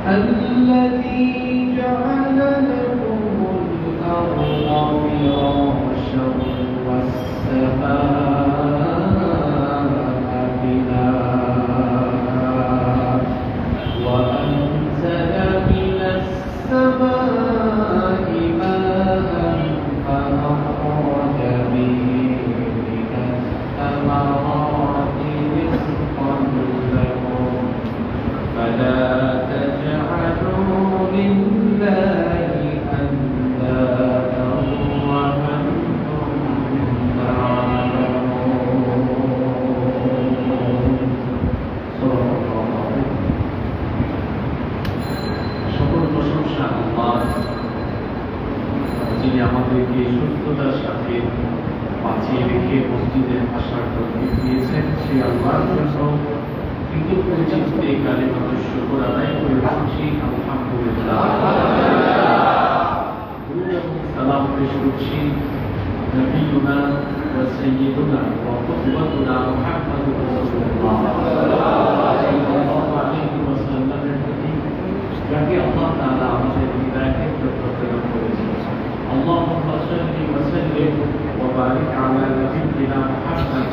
الذي جعل لكم الأرض فراشا والسماء بناء وأنزل من السماء ماء فأخرج به من الثمرات رزقا لكم فلا تجعلوا لله أندادا وأنتم تعلمون. صدق الله العظيم. সকল প্রশংসা আল্লাহর, যিনি আমাদেরকে সুস্থতার সাথে বাঁচিয়ে রেখে মসজিদে আসার তৌফিক দিয়েছেন। সেই আল্লাহর জন্য কৃতজ্ঞ চিত্তে কালিমাত শুকর আদায় করে বলছি আলহামদুলিল্লাহ। সালাম পেশ করছি নবিয়ুনা ওয়া সাইয়্যিদুনা ওয়া কুতুবুনা মুহাম্মাদুর রাসূলুল্লাহ সাল্লাল্লাহু আলাইহি ওয়াসাল্লামের প্রতি, যাকে আল্লাহ তাআলা আমাদের হৃদয়ের জন্য প্রেরণ করেছেন। আল্লাহুম্মা সাল্লি ওয়া সাল্লিম ওয়া বারিক আলা নবিয়িনা মুহাম্মাদ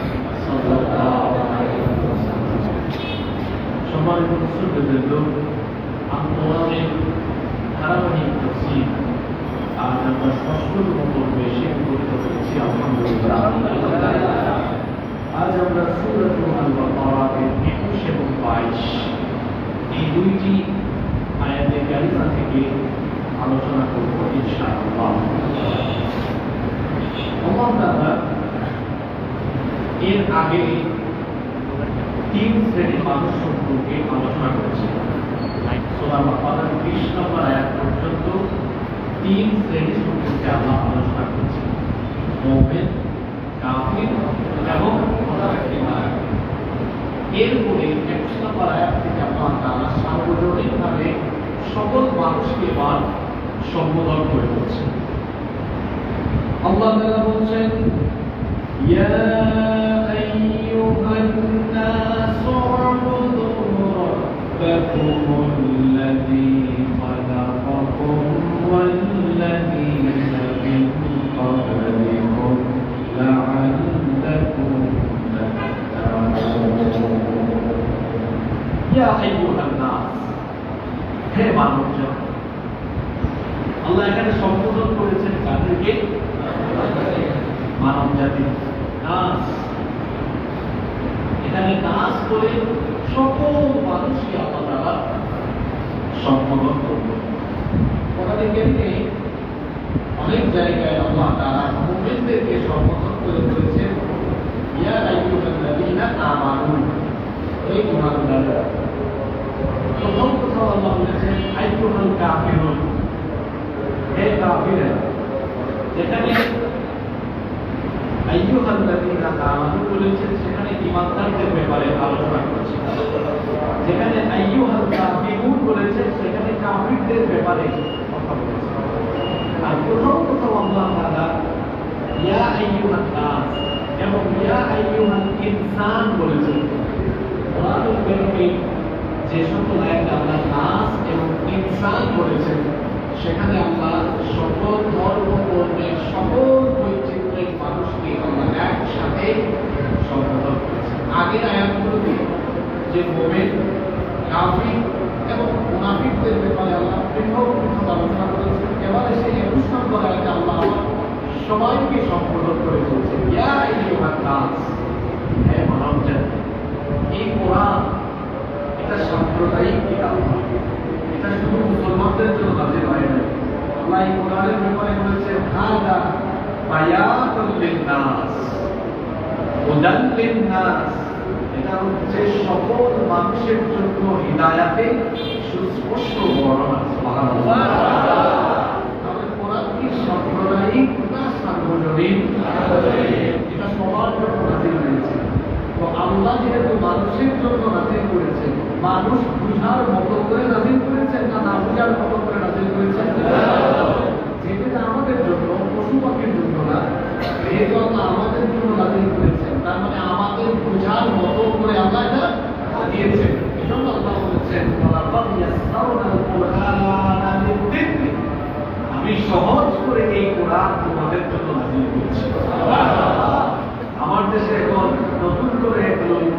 সাল্লাল্লাহু আলাইহি ওয়াসাল্লাম। সম্মানিত মুসলিমবৃন্দ, কোরআনের ধারাবাহিক তাফসীর আজ আমরা ষষ্ঠতম পর্বে শেষ করতে পেরেছি আলহামদুলিল্লাহ। আজ আমরা সূরাতুল আল-বাকারার 21 এবং 22 এই দুইটি আয়াতে কারিমা থেকে আলোচনা করব ইনশাআল্লাহ। আল্লাহ তাআলা এর আগে তিন শ্রেণীর মানুষ সম্পর্কে আলোচনা করেছে। সূরা বাকারার 20 নম্বর আয়াত পর্যন্ত তিন শ্রেণী সম্পর্কে আল্লাহ আলোচনা করেছেন: মুমিন, কাফির এবং মুনাফিক। এরপরে 21 নম্বর আয়াত থেকে আল্লাহ তাআলা সার্বজনীনভাবে সকল মানুষকে এবার সম্বোধন করে বলছেন। আল্লাহ তাআলা বলছেন, ইয়া আইয়ুহান নাস উ'বুদু রাব্বাকুম আল্লাযী খালাকাকুম ওয়াল্লাযীনা মিন ক্বাবলিকুম লা'আল্লাকুম তাত্তাকুন। ইয়া আইয়ুহান নাস, হে মানবজাতি। আল্লাহ এখানে সম্বোধন করেছেন কাদেরকে? মানব জাতি, নাস। এখানে নাস করে সকল মানুষকে আল্লাহ তাআলা সম্বোধন করবেন। ওনাদেরকে অনেক জায়গায় আল্লাহ তাআলা মুমিনদেরকে সম্বোধন করে বলেছেন, ইয়া আইয়ুহাল্লাযীনা আমানু, হে ঈমানদাররা। প্রথম কোথাও আল্লাহ বলেছেন আইয়ুহাল কাফিরুন, হে কাফিররা। যেখানে আইয়ুহাল্লাযীনা আমানু বলেছেন সেখানে ঈমানদারদের ব্যাপারে আলোচনা করেছেন। যেখানে আইয়ুহাল কাফিরুন বলেছেন সেখানে কাফিরদের ব্যাপারে কথা বলেছেন। আর কোথাও কোথাও আল্লাহ তাআলা ইয়া আইয়ুহান নাস এবং ইয়া আইয়ুহাল ইনসান বলেছেন। কোরআনুল কারীমে যে সকল আয়াতে আল্লাহ নাস এবং ইনসান বলেছেন সেখানে আল্লাহ সকল ধর্ম বর্ণের সকল বৈচিত্র্যের মানুষকে আল্লাহ একসাথে সম্বোধন করেছেন। আগের আয়াতগুলোতে যে মুমিন, কাফির এবং মুনাফিকদের ব্যাপারে আল্লাহ পৃথক পৃথক আলোচনা করেছেন। এবারে সেই 21 নম্বর আয়াতে আল্লাহ সবাইকে সম্বোধন করে বলছেন, ইয়া আইয়ুহান নাস, হে মানবজাতি। এই কোরআন এটা সাম্প্রদায়িক কিতাব, এটা শুধু মুসলমানদের জন্য নাযিল হয় নাই। আল্লাহ এই কোরআনের ব্যাপারে বলেছেন, হাদা আয়াতুল লিন-নাস, হুদাল লিন-নাস, এটা হচ্ছে সকল মানুষের জন্য হিদায়াতে সুস্পষ্ট বর্ণনা। সুবহানাল্লাহ। তবে কোরআন কি সাম্প্রদায়িক না সার্বজনীন? এটা সবার জন্য নাযিল হয়েছে। তো আল্লাহ যেহেতু মানুষের জন্য নাযিল করেছেন, মানুষ বুঝার মতো করে নাযিল করেছেন না না বুঝার মতো করে নাযিল করেছেন? যেটা আমাদের জন্য, পশু পাখির জন্য না, যেহেতু আল্লাহ আমাদের জন্য নাযিল করেছেন, তার মানে আমাদের বুঝার মতো করে আল্লাহ এটা দিয়েছেন। এজন্য আল্লাহ বলেছেন, ওয়ালাকাদ ইয়াসসারনাল কুরআনা লিয-যিকরি, আমি সহজ করে এই কোরআন তোমাদের জন্য নাযিল করেছি। আমার দেশে এখন নতুন করে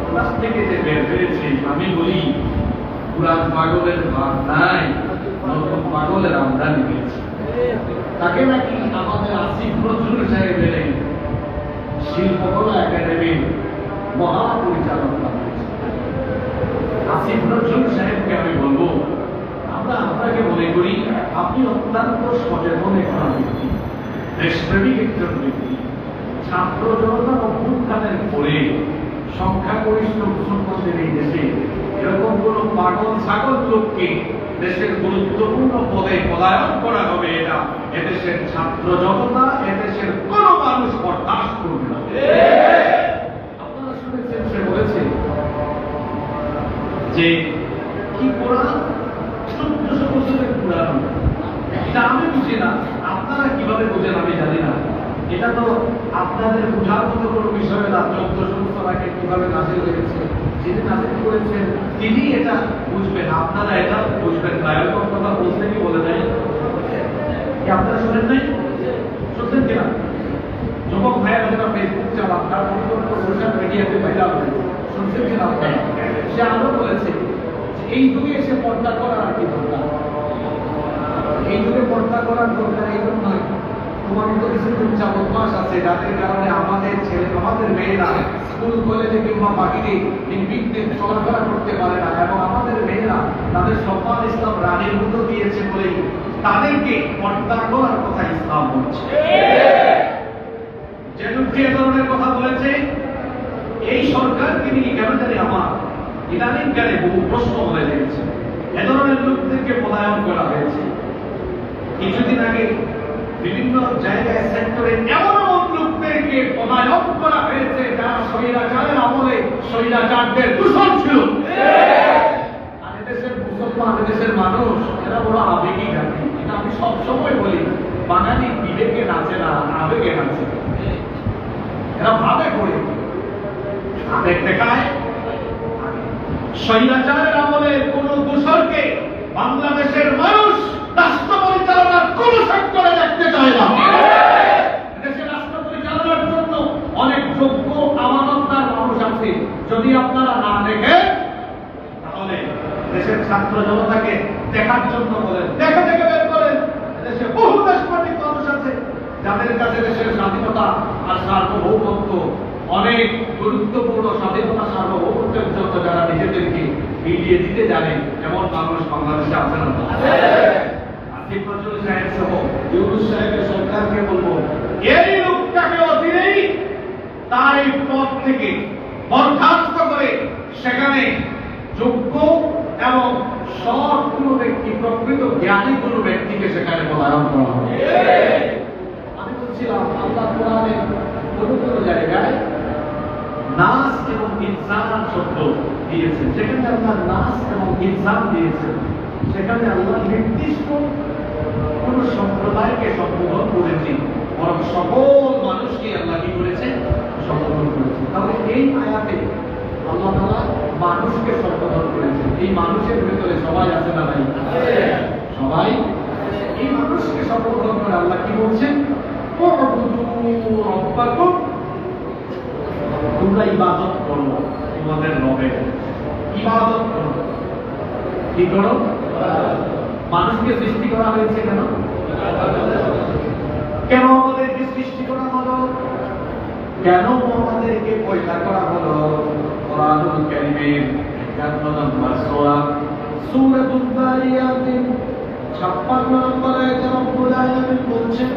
ক্লাস থেকে যে বের হয়েছে, আমি বলি পুরান পাগলের ভাগ নাই, নতুন পাগলের আমদানি হয়েছে। তাকে নাকি আমাদের আসিফ নজরুল সাহেবের শিল্পকলা একাডেমির মহাপরিচালক বানিয়েছে। আসিফ নজরুল সাহেবকে আমি বলবো, আমরা আপনাকে মনে করি আপনি অত্যন্ত সচেতন একজন ব্যক্তি, দেশপ্রেমিক একজন ব্যক্তি। ছাত্র জনতা অভ্যুত্থানের পরে সংখ্যাগরিষ্ঠ মুসলমানদের এই দেশে এরকম কোন পাগল ছাগল লোককে দেশের গুরুত্বপূর্ণ পদে পদায়ন করা হবে, এটা এদেশের ছাত্র জনতা, এদেশের কোন মানুষ বরদাস্ত করবে না। আপনারা শুনেছেন সে বলেছে যে কি কোরআন 1400 বছরের পুরানো, এটা আমি বুঝি না, আপনারা কিভাবে বুঝেন আমি জানি না। এটা তো আপনাদের বোঝার মতো কোনো বিষয় না। 1400 বছর আগে কিভাবে নাযিল হয়েছে, যিনি নাযিল করেছেন তিনি এটা বুঝবেন, আপনারা এটা বুঝবেন না। এরকম কথা বলতে কি বলে নাই? কি আপনারা শুনেন নাই? শুনছেন কিনা? যুবক ভাইয়েরা যারা ফেসবুক চালান, তার পরিবর্তে সোশ্যাল মিডিয়াতে ভাইরাল হয়েছে, শুনছেন কিনা আপনারা? সে আরো বলেছে এই যুগে এসে পর্দা করার আর কি দরকার, এই যুগে পর্দা করার দরকার এই জন্য নয়, তোমার মতো কিছু উচ্চা বদমাস আছে যাদের কারণে আমাদের ছেলে, আমাদের মেয়েরা স্কুল কলেজে কিংবা বাহিরে নির্বিঘ্নে চলাফেরা করতে পারে না, এবং আমাদের মেয়েরা তাদের সম্মান ইসলাম রানীর মতো দিয়েছে বলেই তাদেরকে পর্দা করার কথা ইসলাম বলছে। যে লোকটি এ ধরনের কথা বলেছে, এই সরকারকে নিয়ে কেন জানি আমার ইদানিংকালে বহু প্রশ্ন বলে দিয়েছে। এ ধরনের লোকদেরকে পলায়ন করা হয়েছে। কিছুদিন আগে বিভিন্ন জায়গায় সেক্টরে এমন এমন লোকদেরকে পলায়ন করা হয়েছে যারা স্বৈরাচারের আমলে স্বৈরাচারদের দূষণ ছিল। আর এদেশের মুসলমান, এদেশের মানুষ এরা বড় আবেগী জাতি। এটা আমি সবসময় বলি, বাঙালি বিবেকে নাচে না, আবেগে নাচে। এরা ভাবে করে আবেগ দেখায়। স্বৈরাচারের আমলে কোন দূষণকে বাংলাদেশের মানুষ রাষ্ট্র পরিচালনার কোন সেক্টরে দেখতে চায় না। দেশের রাষ্ট্র পরিচালনার জন্য অনেক যোগ্য আমানতদার মানুষ আছে। যদি আপনারা না দেখেন তাহলে দেশের ছাত্র জনতাকে দেখার জন্য বলেন, দেখে দেখে বের করেন। দেশে বহু দেশপ্রেমিক মানুষ আছে যাদের কাছে দেশের স্বাধীনতা আর সার্বভৌমত্ব অনেক গুরুত্বপূর্ণ, স্বাধীনতা সার্বভৌমত্বের জন্য যারা নিজেদেরকে বিলিয়ে দিতে জানে, এমন মানুষ বাংলাদেশে আছে না? আসিফ নজরুল সাহেব সহ ইউনূস সাহেবের সরকারকে বলবো, এই লোকটাকে অচিরেই তার এই পদ থেকে বরখাস্ত করে সেখানে যোগ্য এবং সৎ কোনো ব্যক্তি, প্রকৃত জ্ঞানী কোনো ব্যক্তিকে সেখানে পদায়ন করা হবে। আমি বলছিলাম আল্লাহ কোরআনের কোন কোন জায়গায় নাস এবং ইনসান শব্দ দিয়েছেন। যেখানে আল্লাহ নাস এবং ইনসান দিয়েছেন, সেখানে আল্লাহ নির্দিষ্ট কোন সম্প্রদায়কে সম্বোধন করেছে, বরং সকল মানুষকে আল্লাহ কি করেছে? সম্বোধন করেছে। তাহলে এই আয়াতে আল্লাহ তাআলা মানুষকে সম্বোধন করেছেন। এই মানুষের ভিতরে সবাই আছে না নাই? সবাই। এই মানুষকে সম্বোধন করে আল্লাহ কি বলছেন? তোমরা ইবাদত করো তোমাদের রবের, ইবাদত করো। কি করো? মানুষকে সৃষ্টি করা হয়েছে কেন? কেন আমাদেরকে সৃষ্টি করা হলো? কেন আমাদেরকে পয়দা করা হলো? কোরআনুল কারীমের 51 নম্বর সূরা সূরাতুল যারিয়াত 56 নম্বর আয়াতে রব্বুল আলামিন বলছেন,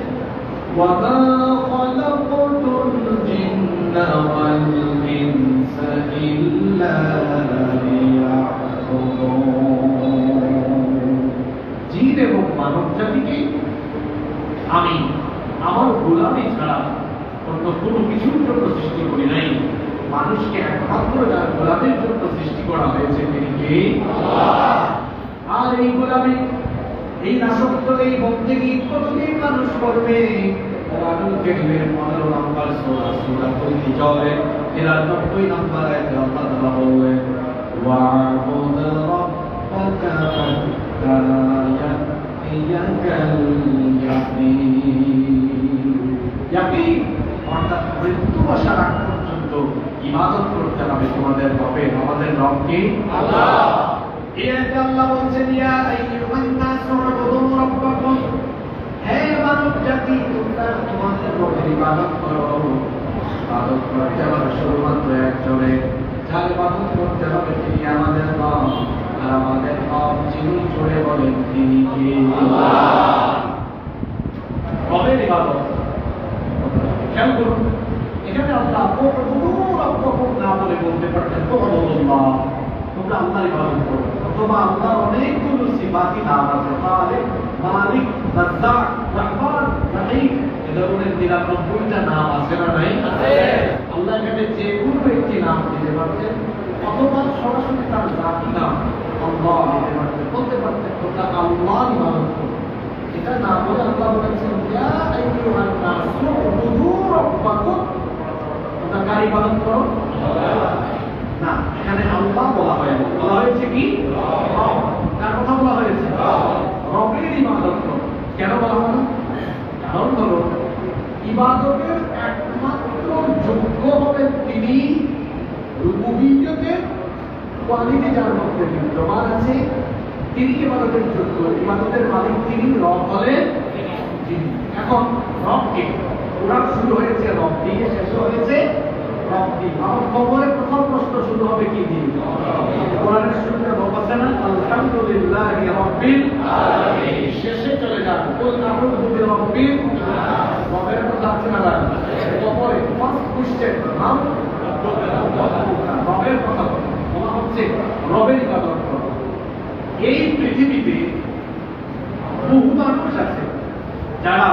ওয়া মা والإنس إلا ليعبدون জিন এবং মানব জাতিকে আমি আমার গোলামি ছাড়া অন্য কোনো কিছুর জন্য সৃষ্টি করি নাই। মানুষকে একমাত্র যার গোলামের জন্য সৃষ্টি করা হয়েছে তিনি কে? আল্লাহ। আর এই গোলামি, এই দাসত্ব, এই বন্দেগী কতদিন মানুষ করবে? কোরআনুল কারীমের 15 নম্বর সূরা সূরাতুল হিজরে এর 90 নম্বর আয়াতে আল্লাহ তাআলা বললেন, ওয়া'বুদ রাব্বাকা হাত্তা ইয়াতিয়াকাল ইয়াকিন, অর্থাৎ মৃত্যু আসার আগ পর্যন্ত ইবাদত করতে হবে তোমাদের রবের। আমাদের রব কে? আল্লাহ। এই আয়াতে আল্লাহ বলছেন, ইয়া আইয়ুহান নাসু উবুদু রাব্বাকুম, হে মানব জাতি তোমরা তোমাদের রবের ইবাদত করো। ইবাদত করতে হবে শুধুমাত্র একজনের, যার ইবাদত করতে হবে তিনি আমাদের রব। আর আমাদের রব যিনি, জোরে বলেন তিনি কে? আল্লাহ। রবের ইবাদত খেয়াল করুন, এখানে আল্লাহ না বলে বলতে পারতেন তোমরা আল্লাহর ইবাদত করো, অথবা আল্লাহর অনেকগুলো সিফাতি নাম আছে, খালিক, মালিক, রাজ্জাক, রহমান, রহিম, এ ধরনের 99টা নাম আছে না নাই? আছে। আল্লাহ এখানে যে কোনো একটি নাম দিতে পারতেন, অথবা সরাসরি তার জাতি নাম আল্লাহ দিতে পারতেন, বলতে পারতেন তোমরা আল্লাহর ইবাদত করো। এটা না বলে আল্লাহ বলেছেন, ইয়া আইয়ুহান নাসু উবুদু রাব্বাকুম, তোমরা কার ইবাদত করো? না, এখানে আল্লাহ বলা হয়েছে। বলা হয়েছে কি? রব। কার কথা বলা হয়েছে? রবের ইবাদত করো। কেন বলা হলো? কারণ হলো ইবাদতের একমাত্র যোগ্য হবেন তিনি, রুবুবিয়্যতের কোয়ালিটি যার মধ্যে বিদ্যমান আছে তিনি ইবাদতের যোগ্য। ইবাদতের মালিক তিনি, রব হলেন যিনি। এখন রবকে, কোরআন শুরু হয়েছে রব দিয়ে, শেষ হয়েছে রব দিয়ে। আমার খবরের প্রথম প্রশ্ন শুরু হবে কি দিয়ে? কোরআনের শুরুতে রব আছে না, আলহামদুলিল্লাহি রাব্বিল আলামিন, শেষে চলে যান কুল আউযু বিরাব্বিল নাস, রবের কথা আছে না? তারপরে ফার্স্ট কোশ্চেন নাম রবের কথা বলা হচ্ছে, রবের ইবাদত করো। এই পৃথিবীতে বহু মানুষ আছে যারা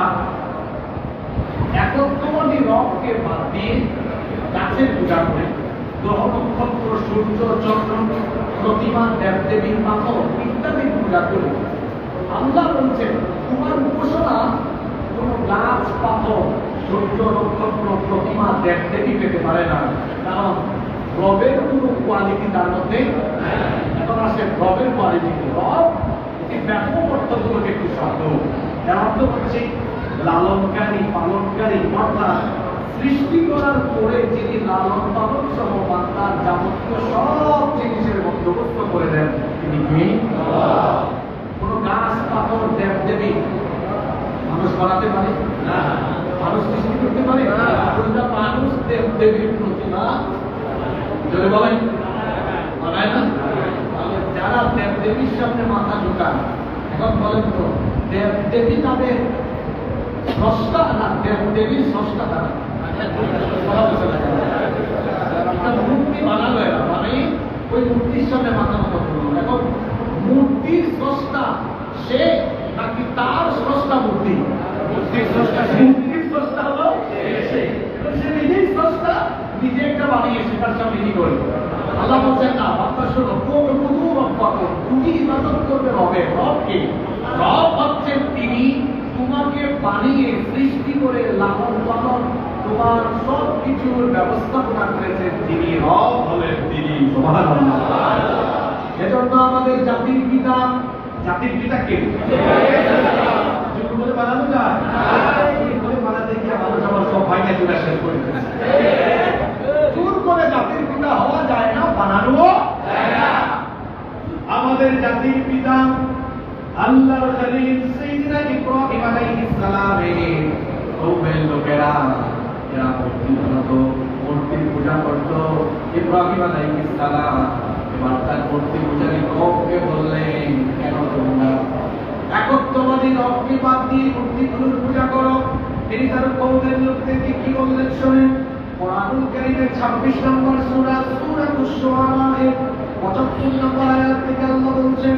একত্ববাদী রবকে বাদ দিয়ে গাছের পূজা করে, গ্রহ নক্ষত্র, সূর্য, চন্দ্র, প্রতিমা, দেবদেবীর পাথর ইত্যাদির পূজা করে। আল্লাহ বলছেন তোমার উপাসনা কোন গাছ, পাথর, সূর্য, নক্ষত্র, প্রতিমা, দেবদেবী পেতে পারে না, কারণ রবের কোন কোয়ালিটি তার মধ্যে। এখন আসে রবের কোয়ালিটি। রব এই ব্যাপক অর্থগুলোকে একটু শব্দ, এর অর্থ হচ্ছে লালনকারী, পালনকারী, অর্থাৎ সৃষ্টি করার পরে যিনি লালন পালন সহ বান্দার যাবতীয় সব জিনিসের বন্দোবস্ত করে দেন তিনি কে? আল্লাহ। কোন গাছ, পাথর, দেবদেবী মানুষ বানাতে পারে না, মানুষ সৃষ্টি করতে পারে না। মানুষ দেবদেবীর প্রতিমা যদি বলেন বানায় না, তাহলে যারা দেবদেবীর সামনে মাথা ঝুঁকান, এখন বলেন তো দেবদেবী তাদের স্রষ্টা না দেবদেবীর স্রষ্টা? তারা মূর্তি বানালো, এরা মানে ওই মূর্তির সামনে মাথা মতো করলো। এখন মূর্তির স্রষ্টা সে নাকি তার স্রষ্টা মূর্তি? মূর্তির স্রষ্টা হলো সে নিজেই স্রষ্টা, নিজে একটা বানিয়েছে, তার সামনে কি করে? আল্লাহ বলছেন না, বাবা শোনো, তুমি ইবাদত করবে রবের। রবকে? রব হচ্ছেন তিনি তোমাকে বানিয়ে সৃষ্টি করে লালন পালন তোমার সব কিছুর ব্যবস্থাপনা করেছেন তিনি, রব হলেন তিনি। সুবহানাল্লাহ। এজন্য আমাদের জাতির পিতা, জাতির পিতা কে? জোর করে বানানো যায়? করে বানাতে গিয়ে মানুষ আমার সব ভাইকে চলে শেষ করে দিয়েছে। জোর করে জাতির পিতা হওয়া যায় না, বানানো যায় না। আমাদের জাতির পিতা আল্লাহর খলিল সাইয়্যিদনা ইব্রাহিম আলাইহিস সালামের কওমের লোকেরা এরা মূর্তির পূজা করত। ইব্রাহিম আলাইহিস সালাম এবার তার মূর্তি পূজারী কওমকে বললেন, কেন তোমরা একত্ববাদী রবকে বাদ দিয়ে মূর্তিগুলোর পূজা করো? তিনি তার কওমের লোকদেরকে কি বললেন শোনেন। কোরআনুল কারীমের 26 নম্বর সূরা সূরাতুশ শুআরা এর 75 নম্বর আয়াত থেকে আল্লাহ বলছেন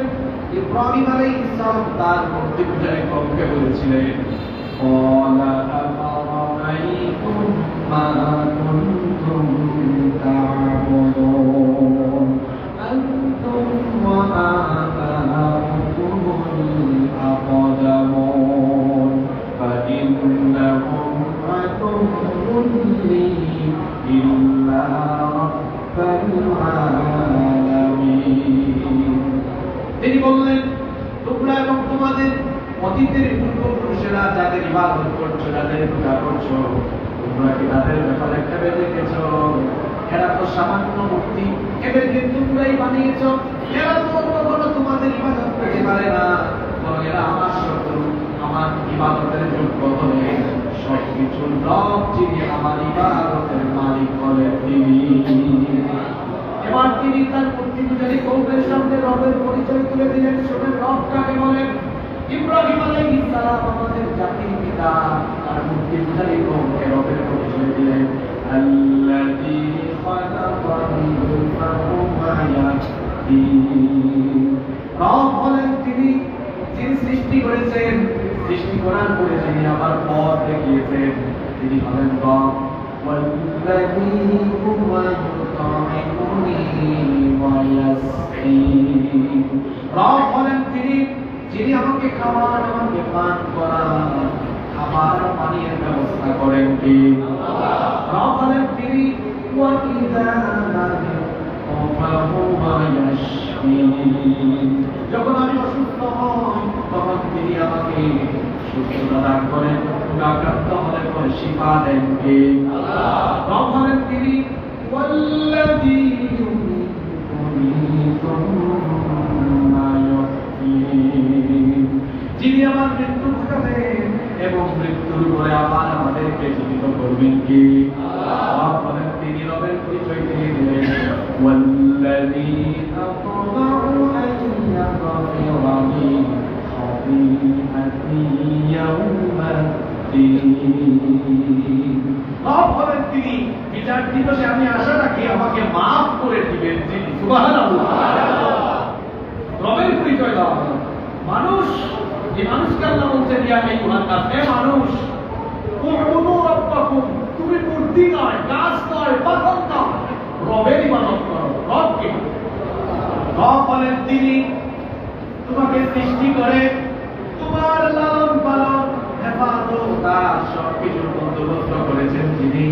ইব্রাহিম আলাইহিস সালাম তার মূর্তি পূজারী কওমকে বলেছিলেন قال أفرأيتم ما كنتم تعبدون أنتم وآباؤكم الأقدمون فإنهم عدو لي إلا رب العالمين তিনি বললেন তোমরা এবং তোমাদের অতীতের পূর্বপুরুষেরা যাদের ইবাদত করছো যাদের পূজা করছো তোমরা কি তাদের ব্যাপারে ভেবে দেখেছো এরা তো সামান্য মূর্তি এদেরকে তোমরাই বানিয়েছো এরা তো কখনো তোমাদের ইবাদত করতে পারে না বরং এরা আমার শত্রু আমার ইবাদতের যোগ্য হলে সবকিছুর রব যিনি আমার ইবাদতের মালিক হলেন তিনি এবার তিনি তার মূর্তি পূজারী কওমের সামনে রবের পরিচয় তুলে দিলেন শোনেন রব কাকে বলেন ইব্রাহিম আলাইহিস সালাম আমাদের জাতির পিতা আর মূর্তি পূজারী কওমকে রবের পরিচয় দিলেন আল্লাযী খালাকানি ফাহুয়া ইয়াহদিন রব হলেন তিনি যিনি সৃষ্টি করেছেন সৃষ্টি করার পরে যিনি আবার পথ দেখিয়েছেন তিনি হলেন রব والذي هو يطعمني ويسقين রব হলেন তিনি যিনি আমাকে খাওয়ান আমাকে পান করান খাবার পানির ব্যবস্থা করেন কে রব হলেন তিনি যখন আমি অসুস্থ হই তখন তিনি আমাকে সুস্থতা দান করেন আক্রান্ত হলে পরে শিফা দেন কে রব হলেন তিনি যিনি আমার মৃত্যু ঘটাবেন এবং মৃত্যুর পরে আবার আমাদেরকে জীবিত করবেন কে রব হলেন তিনি রবের পরিচয় দিয়ে দিলেন ওয়াল্লাযী আতমাউ আন ইয়াগফিরা লি খাতিআতি ইয়াউমাদ্দিন রব হলেন তিনি বিচার দিবসে আমি আশা রাখি আমাকে মাফ করে দিবেন যিনি সুবহানাল্লাহ রবের পরিচয় দাও মানুষ যে মানুষকে আল্লাহ বলছেন ইয়া আইয়ুহান নাস হে মানুষ উবুদু রাব্বাকুম তুমি মূর্তি নয় গাছ নয় পাথর নয় রবের ইবাদত করো রবকে রব হলেন তিনি তোমাকে সৃষ্টি করে তোমার লালন পালন হেফাজত আর সবকিছুর বন্দোবস্ত করেছেন যিনি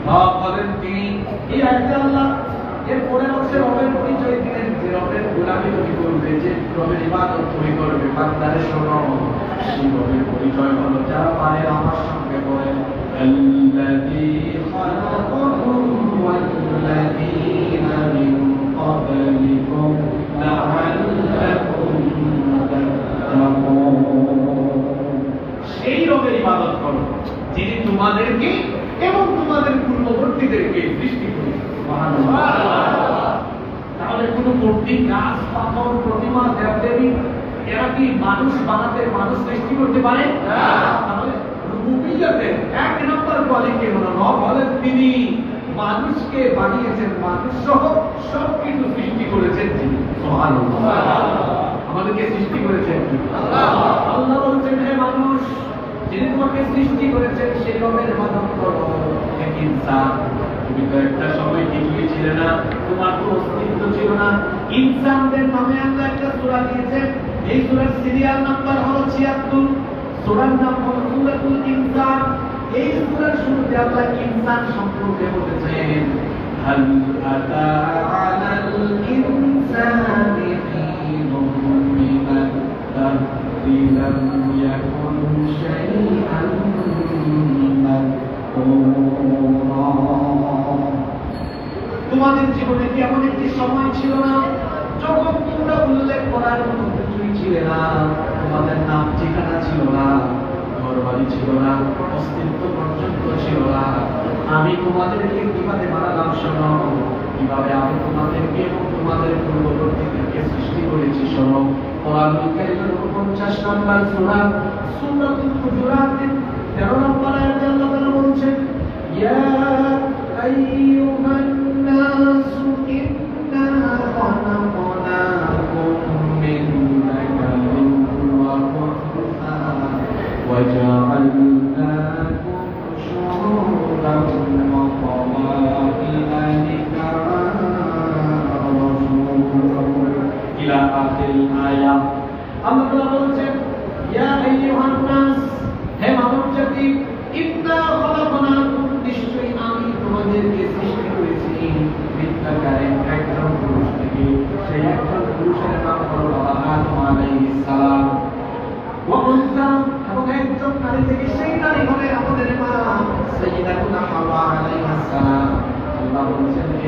রব হলেন তিনি এই আয়াতে আল্লাহ এর পরের অংশে রবের পরিচয় দিলেন যে রবের গোলামি তুমি করবে যে রবের ইবাদত তুমি করবে বান্দারে শোনো সেই রবের পরিচয় হলো যারা পারে আমার সঙ্গে বলেন আল্লাযী খালাকাকুম ওয়াল্লাযীনা মিন ক্বাবলিকুম লাআল্লাকুম তাত্তাকুন সেই রবের ইবাদত করো যিনি তোমাদেরকে এবং তোমাদের পূর্ববর্তীদেরকে সৃষ্টি করেছেন তাহলে কোন মূর্তি গাছ পাথর প্রতিমা দেবদেবী এরা কি মানুষ বানাতে মানুষ সৃষ্টি করতে পারে তাহলে রুবুবিয়্যাতের এক নম্বর কোয়ালিটি হলো রব হলেন তিনি মানুষকে বানিয়েছেন মানুষ সহ সবকিছু সৃষ্টি করেছেন তিনি সুবহানাল্লাহ আমাদেরকে সৃষ্টি করেছেন আল্লাহ বলছেন হে মানুষ যিনি তোমাকে সৃষ্টি করেছেন সেই রবের ইবাদত করো এক ইনসান তুমি তো একটা সময় কিছুই ছিলে না তোমার তো অস্তিত্ব ছিল না ইনসানদের নামে আল্লাহ একটা সূরা দিয়েছেন এই সূরার সিরিয়াল নাম্বার হলো 76 সূরার নাম হলো সূরাতুল ইনসান এই সূরার শুরুতে আল্লাহ ইনসান সম্পর্কে বলেছেন হাল আতা আলাল ইনসানি হিনুম মিনাদ দাহরি লাম ইয়াকুন শাইআন মাযকুরা তোমাদের জীবনে কি এমন একটি সময় ছিল না যখন তোমরা উল্লেখ করার মতো কিছুই ছিলে না তোমাদের নাম ঠিকানা ছিল না ঘরবাড়ি ছিল না অস্তিত্ব পর্যন্ত ছিল না আমি তোমাদেরকে কিভাবে বানালাম শোনো কিভাবে আমি তোমাদেরকে এবং তোমাদের পূর্ববর্তীদেরকে সৃষ্টি করেছি শোনো কোরআনুল কারীমের 49 নম্বর সূরা সূরাতুল হুজুরাত 13 নম্বর আয়াতে আল্লাহ তাআলা বলছেন ইয়া আইয়ুহা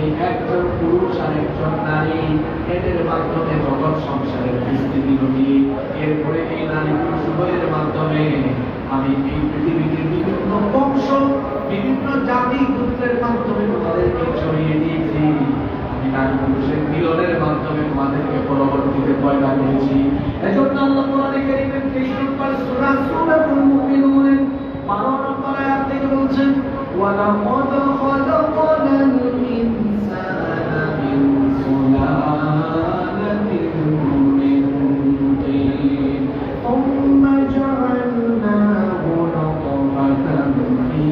এই একজন পুরুষ আর একজন নারী, এদের মাধ্যমে জগৎ সংসারের বিস্তৃতি ঘটিয়ে এরপরে এই নারী পুরুষ উভয়ের মাধ্যমে আমি এই পৃথিবীতে বিভিন্ন বংশ, বিভিন্ন জাতি গোত্রের মাধ্যমে তোমাদেরকে ছড়িয়ে দিয়েছি। আমি নারী পুরুষের মিলনের মাধ্যমে তোমাদেরকে পরবর্তীতে পয়দা করেছি। এজন্য আল্লাহ কোরআনে কারীমের 23 নম্বর সূরা সূরাতুল মুমিনুনের 12 নম্বর আয়াত থেকে বলছেন, ওয়ালাকাদ খালাকনাল ইনসানা মিন সুলালাতিন মিন তিন থুম্মা জাআলনাহু নতফাতান ফী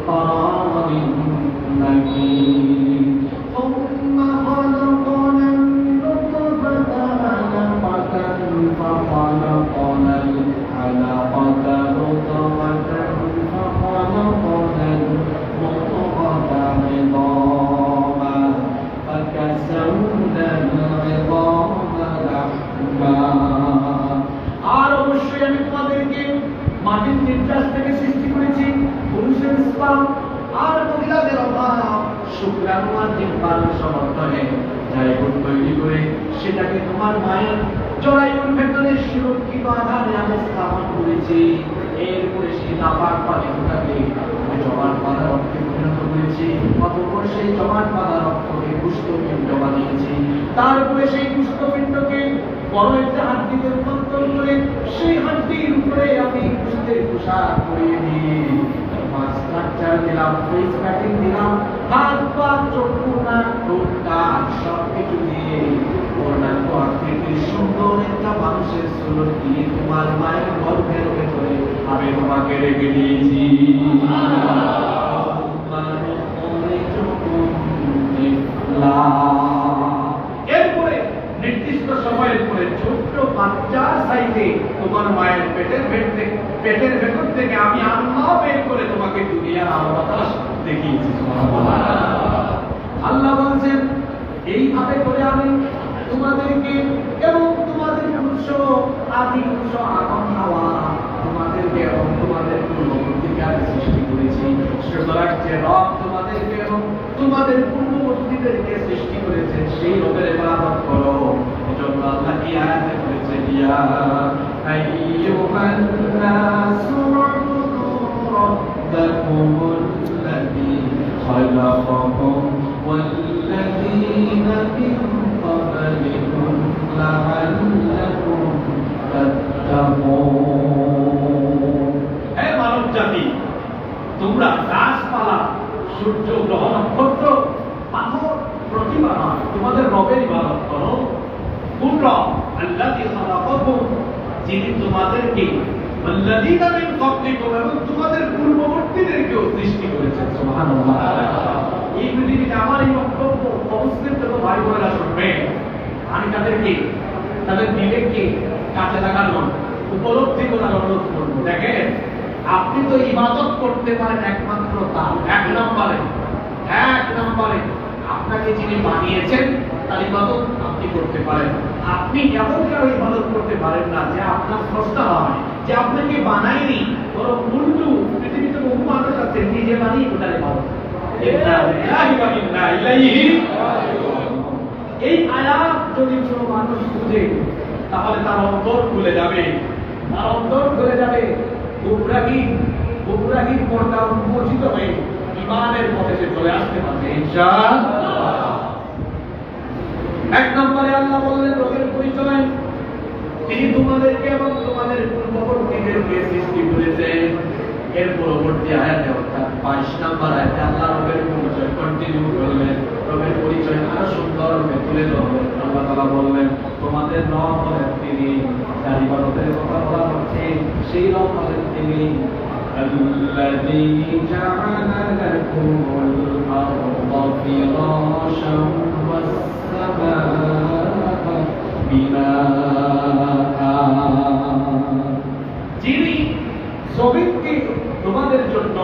قرارٍ مكين ثم خلقنا النطفة علقة فخلقنا العلقة مضغة فخلقنا المضغة عظاما فكسونا العظام لحما আর অবশ্যই আমি তোমাদেরকে মাটির নির্যাস থেকে সৃষ্টি করেছি, পুরুষের স্পার্ম আর মহিলাদের শুক্রাণু আর ডিম্বাণু সমর্থনে জায়গা তৈরি করে সেটাকে তোমার মায়ের জরায়ুর ভেতরে সুরক্ষিত আধারে আমি স্থাপন করেছি। এরপরে সেই নাপাক পানিটাকে আমি জমাট বাঁধা রক্তে পরিণত করেছি, অতঃপর সেই জমাট বাঁধা রক্তকে পুষ্পপিণ্ড বানিয়েছি। তারপরে সেই পুষ্পপিণ্ডকে বড় একটা হাড্ডিতে রূপান্তর করে সেই হাড্ডির উপরে আমি পুষ্পের পোশাক পরিয়ে দিই, স্ট্রাকচার দিলাম, ফেস কাটিং দিলাম, হাত পা চক্ষু নাক ঠোঁট কান সবকিছু দিয়ে পূর্ণাঙ্গ আকৃতির সুন্দর একটা মানুষের সুরত দিয়ে তোমার মায়ের গর্ভের ভেতরে আমি তোমাকে রেখে দিয়েছি। এরপরে নির্দিষ্ট সময়ের পরে ছোট্ট বাচ্চার সাইজে তোমার মায়ের পেটের ভেতর থেকে আমি আল্লাহ বের করে তোমাকে দুনিয়ার আলো বাতাস দেখিয়েছি। আল্লাহ বলছেন এইভাবে করে আমি তোমাদেরকে এবং তোমাদের বংশ আদি বংশ আদম হাওয়া তোমাদেরকে এবং তোমাদের পূর্ববর্তীকে আমি সৃষ্টি করেছি। সুতরাং যে রব তোমাদেরকে এবং তোমাদের পূর্ববর্তীদেরকে সৃষ্টি করেছেন সেই রবের ইবাদত করো। এজন্য আল্লাহ কি আয়াতে বলেছেন, ইয়া আইয়ুহান নাসু উবুদু রাব্বাকুমুল্লাযী খালাকাকুম ওয়াল্লাযীনা মিন ক্বাবলিকুম লাআল্লাকুম তাত্তাকুন। হে মানব জাতি, তোমরা গাছপালা, সূর্য, গ্রহ, নক্ষত্র, পাথর প্রতিমা নয়, তোমাদের রবের ইবাদত করো। কোন রব? আল্লাযী খালাকাকুম, যিনি তোমাদেরকে, ওয়াল্লাযীনা মিন ক্বাবলিকুম, এবং তোমাদের পূর্ববর্তীদেরকেও সৃষ্টি করেছেন। সুবহানাল্লাহ। এই পৃথিবীতে আমার এই বক্তব্য অবশ্যই যত ভাই বোনেরা শুনবে, আমি তাদেরকে তাদের বিবেককে কাছে লাগানোর, উপলব্ধি করার অনুরোধ করব। দেখেন, আপনি তো ইবাদত করতে পারেন একমাত্র তার, এক নম্বরে আপনাকে যিনি বানিয়েছেন তার ইবাদত আপনি করতে পারেন। আপনি এমন কারো ইবাদত করতে পারেন না যে আপনার স্রষ্টা হয়, যে আপনাকে বানায়নি, বরং উল্টো পৃথিবীতে বহু মানুষ আছে নিজে বানিয়ে ওটার ইবাদত। এই আয়াত যদি কোনো মানুষ বুঝে তাহলে তার অন্তর খুলে যাবে, গুমরাহির পর্দা উন্মোচিত হয়ে ইমানের পথে সে চলে আসতে পারবে ইনশাআল্লাহ। এক নম্বরে আল্লাহ বললেন রবের পরিচয়, তিনি তোমাদেরকে এবং তোমাদের পূর্ববর্তীদেরকে সৃষ্টি করেছেন। এর পরবর্তী আয়াতে অর্থাৎ 22 নম্বর আয়াতে আল্লাহ রবের পরিচয় কন্টিনিউ করলেন, রবের পরিচয় আরো সুন্দর ভাবে তুলে ধরলেন। আল্লাহ তাআলা বললেন তোমাদের রব হলেন তিনি, যার ইবাদতের কথা বলা হচ্ছে সেই রব হলেন তিনি, الذي جعل لكم الأرض فراشا والسماء بناء, যিনি জমিনকে তোমাদের জন্য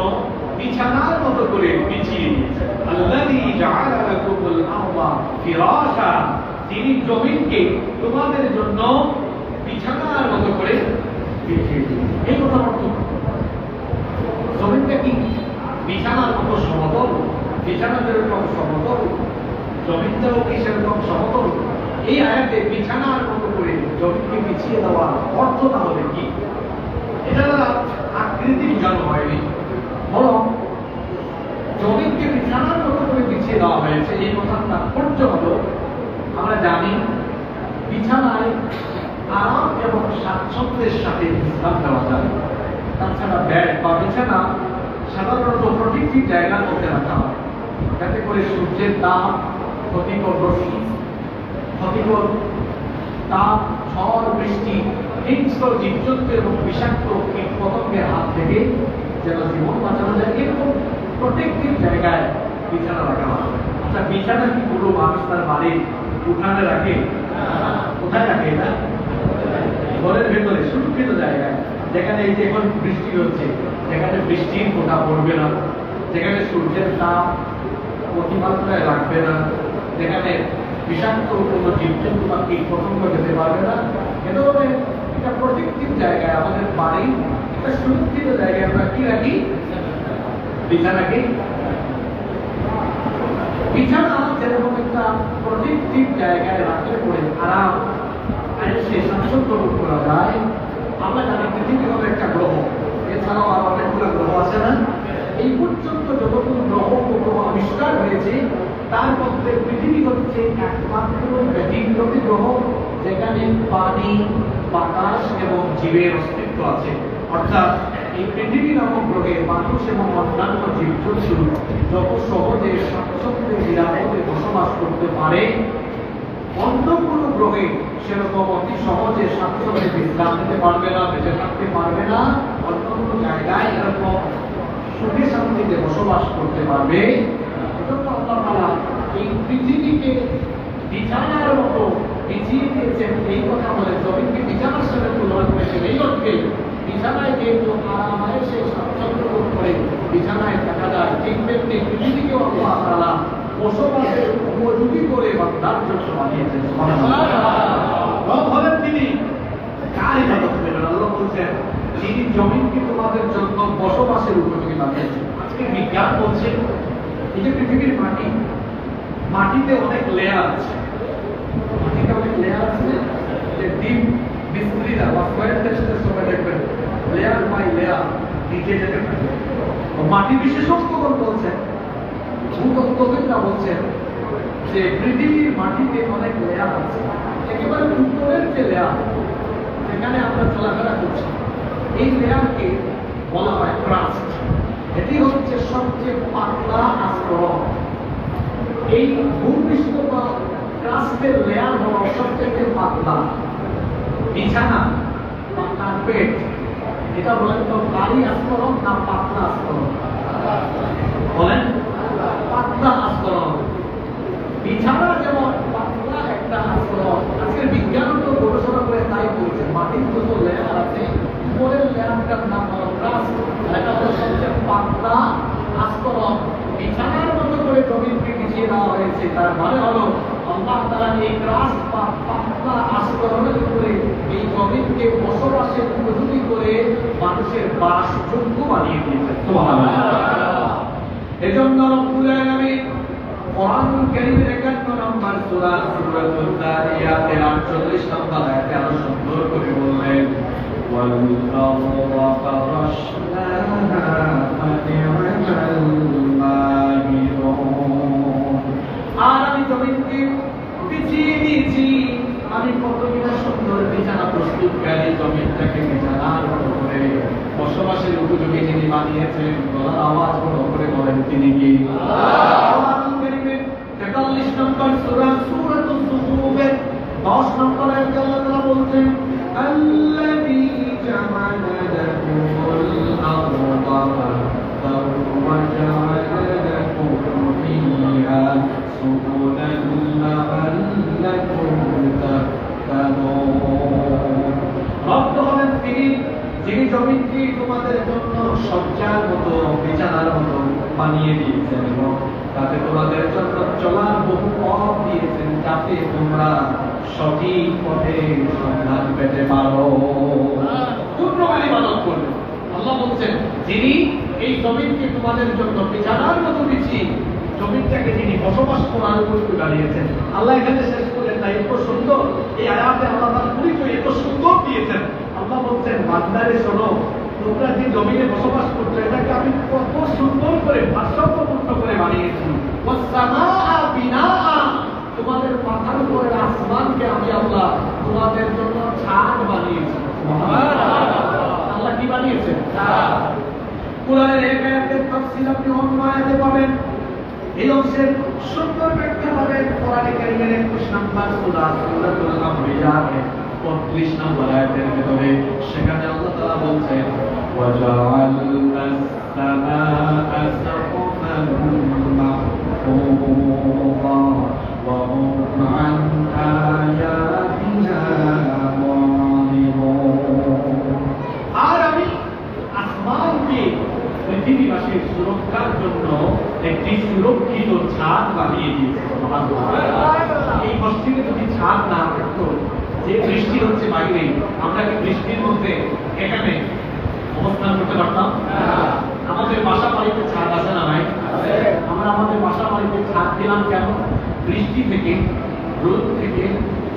বিছানার মতো করে বিছিয়ে দিয়েছেন। আল্লাযী জাআলা লাকুমুল আরদা ফিরাশা, যিনি জমিনকে তোমাদের জন্য বিছানার মতো করে বিছিয়ে দিয়েছেন। এই কথা অর্থ জমিনটা কি বিছানার মতো সমতল, বিছানা বিছানা যেরকম সমতল, জমিনটাও কি সেরকম সমতল? এই আয়াতে বিছানার মতো করে জমিনকে বিছিয়ে দেওয়ার অর্থ তাহলে কি? এটা দ্বারা আকৃতি বোঝানো হয়নি, বরং জমিনকে বিছানার মতো করে বিছিয়ে দেওয়া হয়েছে। এই কথার তাৎপর্য হলো, আমরা জানি বিছানায় আরাম এবং স্বাচ্ছন্দ্যের সাথে বিশ্রাম দেওয়া যায়। তাছাড়া বেড বা বিছানা সাধারণত প্রতিটি জায়গার মধ্যে রাখা হয়, যাতে করে সূর্যের তাপ, ক্ষতিকর রশ্মি, ক্ষতিকর তাপ, ঝড়, বৃষ্টি, হিংস্র জীবজন্তু এবং বিষাক্ত কীট পতঙ্গের হাত থেকে যেন জীবন বাঁচানো যায়, এরকম প্রত্যেকটি জায়গায় বিছানা রাখা হয়। আচ্ছা, বিছানা কি পুরো মানুষ তার বাড়ির উঠানে রাখে? কোথায় রাখে? এটা ঘরের ভেতরে সুরক্ষিত জায়গায়, যেখানে এই যে এখন বৃষ্টি হচ্ছে, যেখানে বৃষ্টির ফোঁটা পড়বে না, যেখানে সূর্যের তাপ অতিমাত্রায় রাখবে না, যেখানে বিষাক্ত কোনো জীবজন্তু বা কীট পতঙ্গ যেতে পারবে না। এ ধরনের একটা প্রত্যেকটি জায়গায়, আমাদের বাড়ি একটা সুরক্ষিত জায়গায় আমরা কি রাখি? বিছানাকে। বিছানা যেরকম একটা প্রত্যেকটি জায়গায় রাখলে পরে আরাম আয়সে স্বাচ্ছন্দ্য বোধ করা যায়। আমরা জানি পৃথিবী হলো একটা গ্রহ, এছাড়াও আরো অনেকগুলো গ্রহ আছে না? এই পর্যন্ত যতগুলো গ্রহ উপগ্রহ আবিষ্কার হয়েছে, তার মধ্যে পৃথিবী হচ্ছে একমাত্র ব্যতিক্রমী গ্রহ, যেখানে পানি, বাতাস এবং জীবের অস্তিত্ব আছে। অর্থাৎ এই পৃথিবী নামক গ্রহে মানুষ এবং অন্যান্য জীবজন্তু যত সহজে স্বাচ্ছন্দ্যে নিরাপদে বসবাস করতে পারে, অন্য কোনো গ্রহে সেরকম অতি সহজে স্বাচ্ছন্দ্যে বিশ্রাম নিতে পারবে না, বেঁচে থাকতে পারবে না। অন্য কোনো জায়গায় এরকম সুখে শান্তিতে বসবাস করতে পারবে। এজন্য আল্লাহ তাআলা এই পৃথিবীকে বিছানার মতো বিছিয়ে দিয়েছেন। এই কথা বলে জমিনকে বিছানার সাথে তুলনা করেছেন এই অর্থে, বিছানায় যেহেতু আরাম আয়েশে স্বাচ্ছন্দ্য বোধ করে বিছানায় থাকা যায়, ঠিক তেমনি পৃথিবীকেও আল্লাহ তাআলা বসবাসের উপযোগী করে বান্দার জন্য বানিয়েছেন। রব হলেন তিনি, কার ইবাদত করবেন? আল্লাহ বলছেন যিনি জমিনকে তোমাদের জন্য বসবাসের উপযোগী বানিয়েছেন। আজকে বিজ্ঞান বলছে এই যে পৃথিবীর মাটি, মাটিতে অনেক লেয়ার আছে, মাটিতে অনেক লেয়ার আছে, যে ডিপ মিস্ত্রিরা বা সয়েল টেস্টের সময় দেখবেন লেয়ার বাই লেয়ার নিচে যেতে থাকে। মাটি বিশেষজ্ঞগণ বলছেন, ভূতত্ত্ববিদরা বলছেন যে পৃথিবীর মাটিতে অনেক লেয়ার আছে। একেবারে উপরের যে লেয়ার, যেখানে আমরা চলাফেরা করছি, এই লেয়ারকে বলা হয় ক্রাস্ট। এটি হচ্ছে সবচেয়ে পাতলা আস্তরণ। এই ভূপৃষ্ঠ বা ক্রাস্টের লেয়ার হল সবচেয়ে পাতলা। বিছানা বা কার্পেট, এটা বলেন তো ভারী আস্তরণ না পাতলা আস্তরণ? বলেন পাতলা আস্তরণ। বিছানা যেমন পাতলা একটা আস্তরণ, আজকের বিজ্ঞান তো গবেষণা করে তাই বলছে মাটির যত লেয়ার আছে, উপরের লেয়ারটার নাম হলো ক্রাস্ট, আর এটা হলো সবচেয়ে পাতলা আস্তরণ। বিছানার মতো করে জমিনকে বিছিয়ে দেওয়া হয়েছে, তার মানে হলো আল্লাহ তাআলা এই ক্রাস্ট বা পাতলা আস্তরণের উপরে এই জমিনকে বসবাসের উপযোগী করে মানুষের বাসযোগ্য বানিয়ে দিয়েছেন। সুবহানাল্লাহ। এজন্য রব্বুল আলামিন কোরআনুল কারীমের 51 নম্বর সূরা সূরাতুল যারিয়াতের 48 নম্বর আয়াতে আরো সুন্দর করে বললেন, ওয়াল আরদা ফারাশনাহা ফানি'মাল মাহিরুন। আর আমি জমিনকে বিছিয়ে দিয়েছি, আমি কতটা সুন্দর বিছানা প্রস্তুতকারী, জমিনটাকে বিছানার মতো করে বসবাসের উপযোগী যিনি বানিয়েছেন। গলার আওয়াজ বড় করে বলেন তিনি কি? কোরআনুল কারীমের 43 নম্বর সূরা সূরাতুজ যুখরুফের 10 নম্বর আয়াতে আল্লাহ তাআলা বলছেন, আল্লাযী জামালা লাকুমুল আরদা ওয়া জাআলা লাকুম ফীহা সুবুলান লাআল্লাকুম তাহতাদুন। রব হলেন তিনি, যিনি জমিনকে তোমাদের জন্য সজ্জার মতো, বিছানার মতো বানিয়ে দিয়েছেন এবং তাতে তোমাদের জন্য চলার বহু পথ দিয়েছেন, যাতে তোমরা সঠিক পথে সন্ধান পেতে পারো, পূর্ণকাল ইবাদত করবে। আল্লাহ বলছেন যিনি এই জমিনকে তোমাদের জন্য বিছানার মতো বিছিয়ে জমিটাকে যিনি বসবাস করার উপযুক্ত দাঁড়িয়েছেন। আল্লাহ এখানে শেষ করলেন না, এত সুন্দর এই আয়াতে আল্লাহ তার পরিচয় এত সুন্দর দিয়েছেন। আল্লাহ বলছেন, বান্দারে শোনো, তোমরা যে জমিনে বসবাস করছো এটাকে আমি কত সুন্দর করে ভারসাম্যপূর্ণ করে বানিয়েছি। ওয়াসসামাআ বিনাআ, তোমাদের মাথার উপরে আসমানকে আমি আল্লাহ তোমাদের জন্য ছাদ বানিয়েছি। আল্লাহ কি বানিয়েছেন? কোরআনের এক আয়াতের তাফসীর আপনি অন্য আয়াতে পাবেন। এই অংশের সুন্দর ব্যাখ্যা পাবেন কোরআনে কারীমের 21 নম্বর সূরা সূরাতুল আম্বিয়ার 35 নম্বর আয়াতের ভিতরে। সেখানে আল্লাহ তাআলা বলছেন, ওয়াজআলনাস সামাআ সাকফান মাহফুযা ওয়া হুম আন আয়াতিনা মুরিদুন। আর আমি আসমানকে পৃথিবীবাসীর সুরক্ষার জন্য একটি সুরক্ষিত ছাদ বানিয়ে দিয়েছে। এই মসজিদে যদি ছাদ না থাকতো, যে বৃষ্টি হচ্ছে বাইরে, আমরা কি বৃষ্টির মধ্যে এখানে অবস্থান করতে পারতাম? আমাদের বাসা বাড়িতে ছাদ আছে না ভাই? আমরা আমাদের বাসা বাড়িতে ছাদ দিলাম কেন? বৃষ্টি থেকে, রোদ থেকে,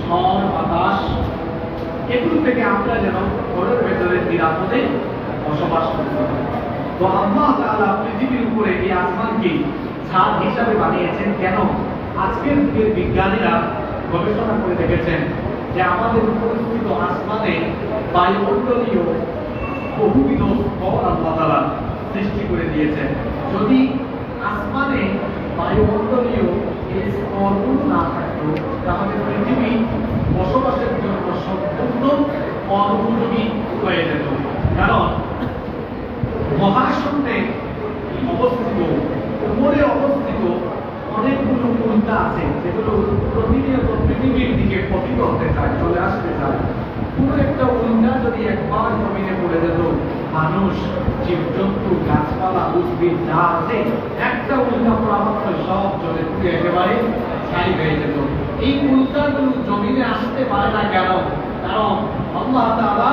ঝড় বাতাস এগুলো থেকে আমরা যেন ঘরের ভেতরে নিরাপদে বসবাস করতে পারি। তো আল্লাহ তাআলা পৃথিবীর উপরে এই আসমানকে ছাদ হিসাবে বানিয়েছেন কেন? আজকের যুগের বিজ্ঞানীরা গবেষণা করে দেখেছেন যে আমাদের উপস্থিত আসমানে বায়ুমণ্ডলীয় বহুবিধ স্তর আল্লাহ তাআলা সৃষ্টি করে দিয়েছেন। যদি আসমানে বায়ুমণ্ডলীয় এই স্তরগুলো না থাকতো, তাহলে পৃথিবী বসবাসের জন্য সম্পূর্ণ অনুপযোগী হয়ে যেত। কারণ মহাশূন্যে অবস্থিত, উপরে অবস্থিত অনেকগুলো উল্কা আছে যেগুলো প্রতিনিয়ত পৃথিবীর দিকে পতিত হতে চায়, চলে আসতে চায়। পুরো একটা উল্কা যদি একবার জমিনে পড়ে যেত, মানুষ, জীবজন্তু, গাছপালা, উদ্ভিদ যা আছে, একটা উল্কা পড়া মাত্র সব জলে পুড়ে একেবারে ছাই হয়ে যেত। এই উল্কাগুলো জমিনে আসতে পারে না কেন? কারণ আল্লাহ তাআলা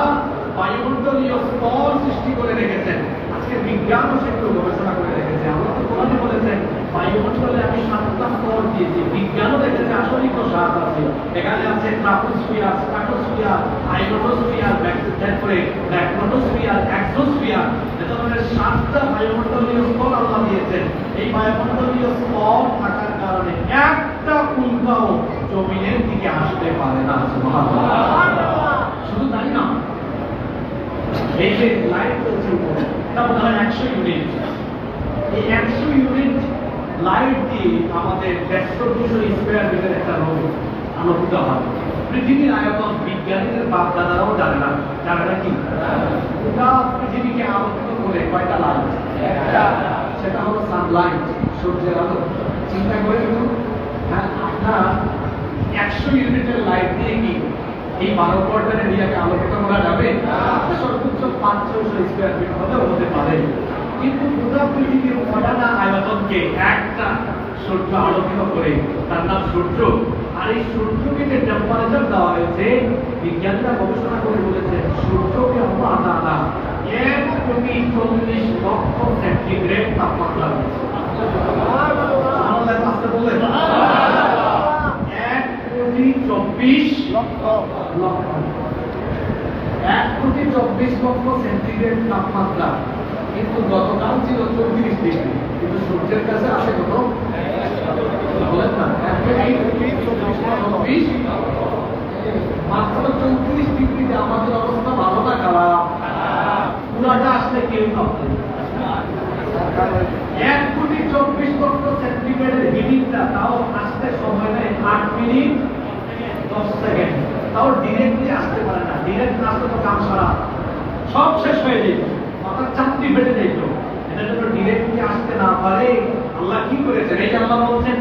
বায়ুমণ্ডলীয় স্তর সৃষ্টি করে রেখেছেন। আজকে বিজ্ঞানও সেগুলো গবেষণা করে রেখেছে। আল্লাহ তো কোরআনে বলেছেন, বায়ুমণ্ডলে আমি 7টা স্তর দিয়েছি। বিজ্ঞানও দেখেছে আসলেই তো 7 আছে। এখানে আছে ট্রাপোস্ফিয়ার, স্ট্রাটোস্ফিয়ার, আয়োনোস্ফিয়ার, তারপরে ম্যাগনেটোস্ফিয়ার, এক্সোস্ফিয়ার, এ ধরনের 7টা বায়ুমণ্ডলীয় স্তর আল্লাহ দিয়েছেন। এই বায়ুমণ্ডলীয় স্তর থাকার কারণে একটা উল্কাও জমিনের দিকে আসতে পারে না। সুবহানাল্লাহ। শুধু তাই না, এই যে লাইট চলছে উপরে, এটা মনে হয় 100 ইউনিট। এই 100 ইউনিট লাইট দিয়ে আমাদের 150 স্কয়ার মিটার একটা রোড আলোকিত হয়। পৃথিবীর আয়তন বিজ্ঞানীদের বাপ দাদারাও জানে না। জানে না কি? ওটা পৃথিবীকে আলোকিত করে কয়টা লাইট? একটা। সেটা হলো সানলাইট, সূর্যের আলো। চিন্তা করে দেখুন, হ্যাঁ, আপনার 100 ইউনিটের লাইট দিয়ে কি এই মানব কোয়ার্টার এরিয়াকে আলোকিত করা যাবে? সর্বোচ্চ 500 স্কয়ার ফিট হতে পারে। কিন্তু গোটা পৃথিবীর অজানা আয়তনকে একটা সূর্য আলোকিত করে, তার নাম সূর্য। আর এই সূর্যকে যে টেম্পারেচার দেওয়া হয়েছে, বিজ্ঞানীরা গবেষণা করে বলেছে সূর্যকে আল্লাহ তাআলা 1,40,00,000 সেন্টিগ্রেড তাপমাত্রা দিয়েছে। আসতে বললেন 1,24,00,000 সেন্টিগ্রেড তাপমাত্রা। কিন্তু গতকাল ছিল 34 ডিগ্রি, কিন্তু সূর্যের কাছে আসে কত? বলেন না, মাত্র 34 ডিগ্রিতে আমাদের অবস্থা ভালো না খারাপ? পুরাটা আসলে কেউ ভাবতেন 1,24,00,000 সেন্টিগ্রেডের হিটিংটা, তাও আসতে সময় নেয় 8 মিনিট 10 সেকেন্ড। তাও ডিরেক্টলি আসতে পারে না। ডিরেক্ট আসতে তো কাম সারা সব শেষ হয়ে যেত, মাথার চাকরি ফেটে যেত। এটার জন্য ডিরেক্টলি আসতে না পারে আল্লাহ কি করেছেন? এই যে আল্লাহ বলছেন,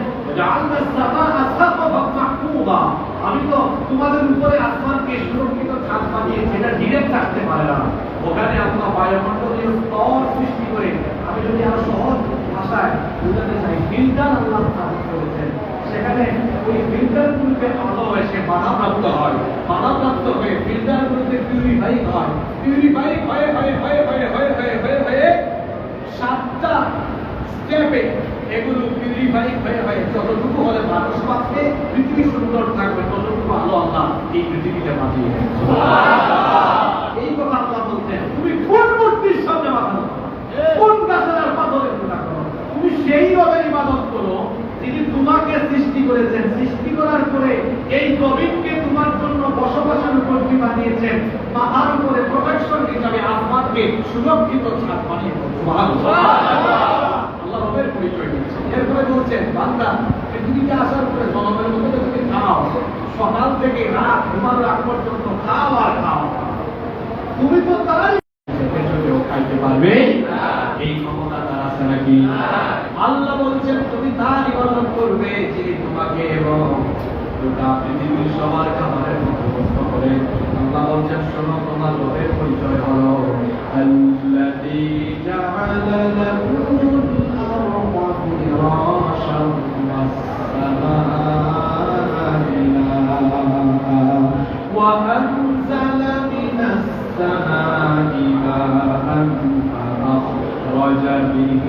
আমি তো তোমাদের উপরে আসমানকে সুরক্ষিত ছাদ বানিয়েছি, এটা ডিরেক্ট আসতে পারে না। ওখানে আল্লাহ বায়ুমণ্ডলীয় স্তর সৃষ্টি করে, আমি যদি আরো সহজ ভাষায় বুঝাতে চাই, ফিল্টার আল্লাহ স্থাপন করেছেন। সেখানে ওই ফিল্টারগুলোকে আলো এসে বাধাপ্রাপ্ত হয়, বাধাপ্রাপ্ত হয়ে ফিল্টারগুলোতে পিউরিফাই হয়, পিউরিফাই হয়ে 7টা স্টেপে এগুলো পিউরিফাই হয়ে হয়ে যতটুকু হলে মানুষ পাচ্ছে পৃথিবী সুন্দর থাকবে, ততটুকু আলো আল্লাহ এই পৃথিবীতে পাঠিয়ে দেন। এই কথা আল্লাহ বলছেন, তুমি কোন মূর্তির সামনে মাথা নত করো, কোন গাছের পাথরে পূজা করো, তুমি সেই রবের ইবাদত করো যিনি তোমাকে সৃষ্টি করেছেন, সৃষ্টি করার পরে এই জমিনকে তোমার জন্য বসবাসের উপযোগী বানিয়েছেন, মাথার উপরে প্রোটেকশন হিসাবে আসমানকে সুরক্ষিত ছাদ বানিয়েছেন। সুবহানাল্লাহ, আল্লাহ রবের পরিচয় দিয়েছেন। এরপরে বলছেন, বান্দা পৃথিবীতে আসার পরে জনমের মধ্যে তুমি খাও, সকাল থেকে রাত ঘুমানোর আগ পর্যন্ত খাও আর খাও, তুমি তো তারাই খাইতে পারবে, এই ক্ষমতা তার আছে নাকি? আল্লাহ বলছেন তুমি তার ইবাদত করবে যিনি তোমাকে এবং গোটা পৃথিবীর সবার খাবারের বন্দোবস্ত করে। আল্লাহ বলছেন শোনো, তোমার রবের পরিচয় হলো আল্লাযী জাআলা লাকুমুল আরদা ফিরাশান ওয়াস সামাআ বিনাআ ওয়া আনজালা মিনাস সামা'i মাআন فأخرج به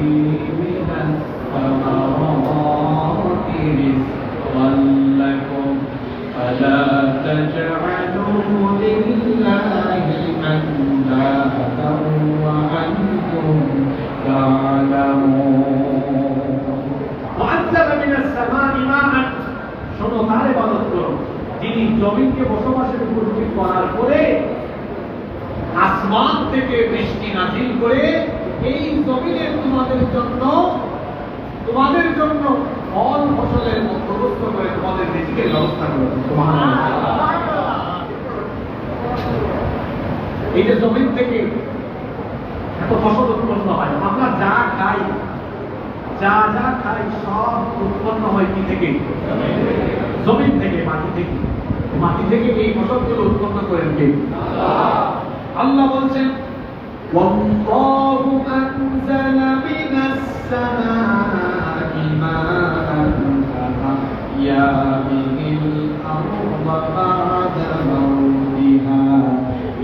من الثمرات رزقا لكم فلا تجعلوا لله أندادا وأنتم تعلمون وأنزل من السماء ماء শোনো, তার ইবাদত করো যিনি জমিনকে বসবাসের উপযোগী করার পরে আসমান থেকে বৃষ্টি নাযিল করে এই জমিনে তোমাদের জন্য ফল ফসলের বন্দোবস্ত করে তোমাদের রিজিকের ব্যবস্থা করে। সুবহানাল্লাহ, এই যে জমিন থেকে এত ফসল উৎপন্ন হয়, আমরা যা খাই সব উৎপন্ন হয় কি থেকে? জমিন থেকে, মাটি থেকে এই ফসলগুলো উৎপন্ন করেন কে? আল্লাহ বলছেন ওয়াল্লাহু আনজালা মিনাস সামা'i মাআন ফাআহইয়া বিহিল আরদা বা'দা মাউতিহা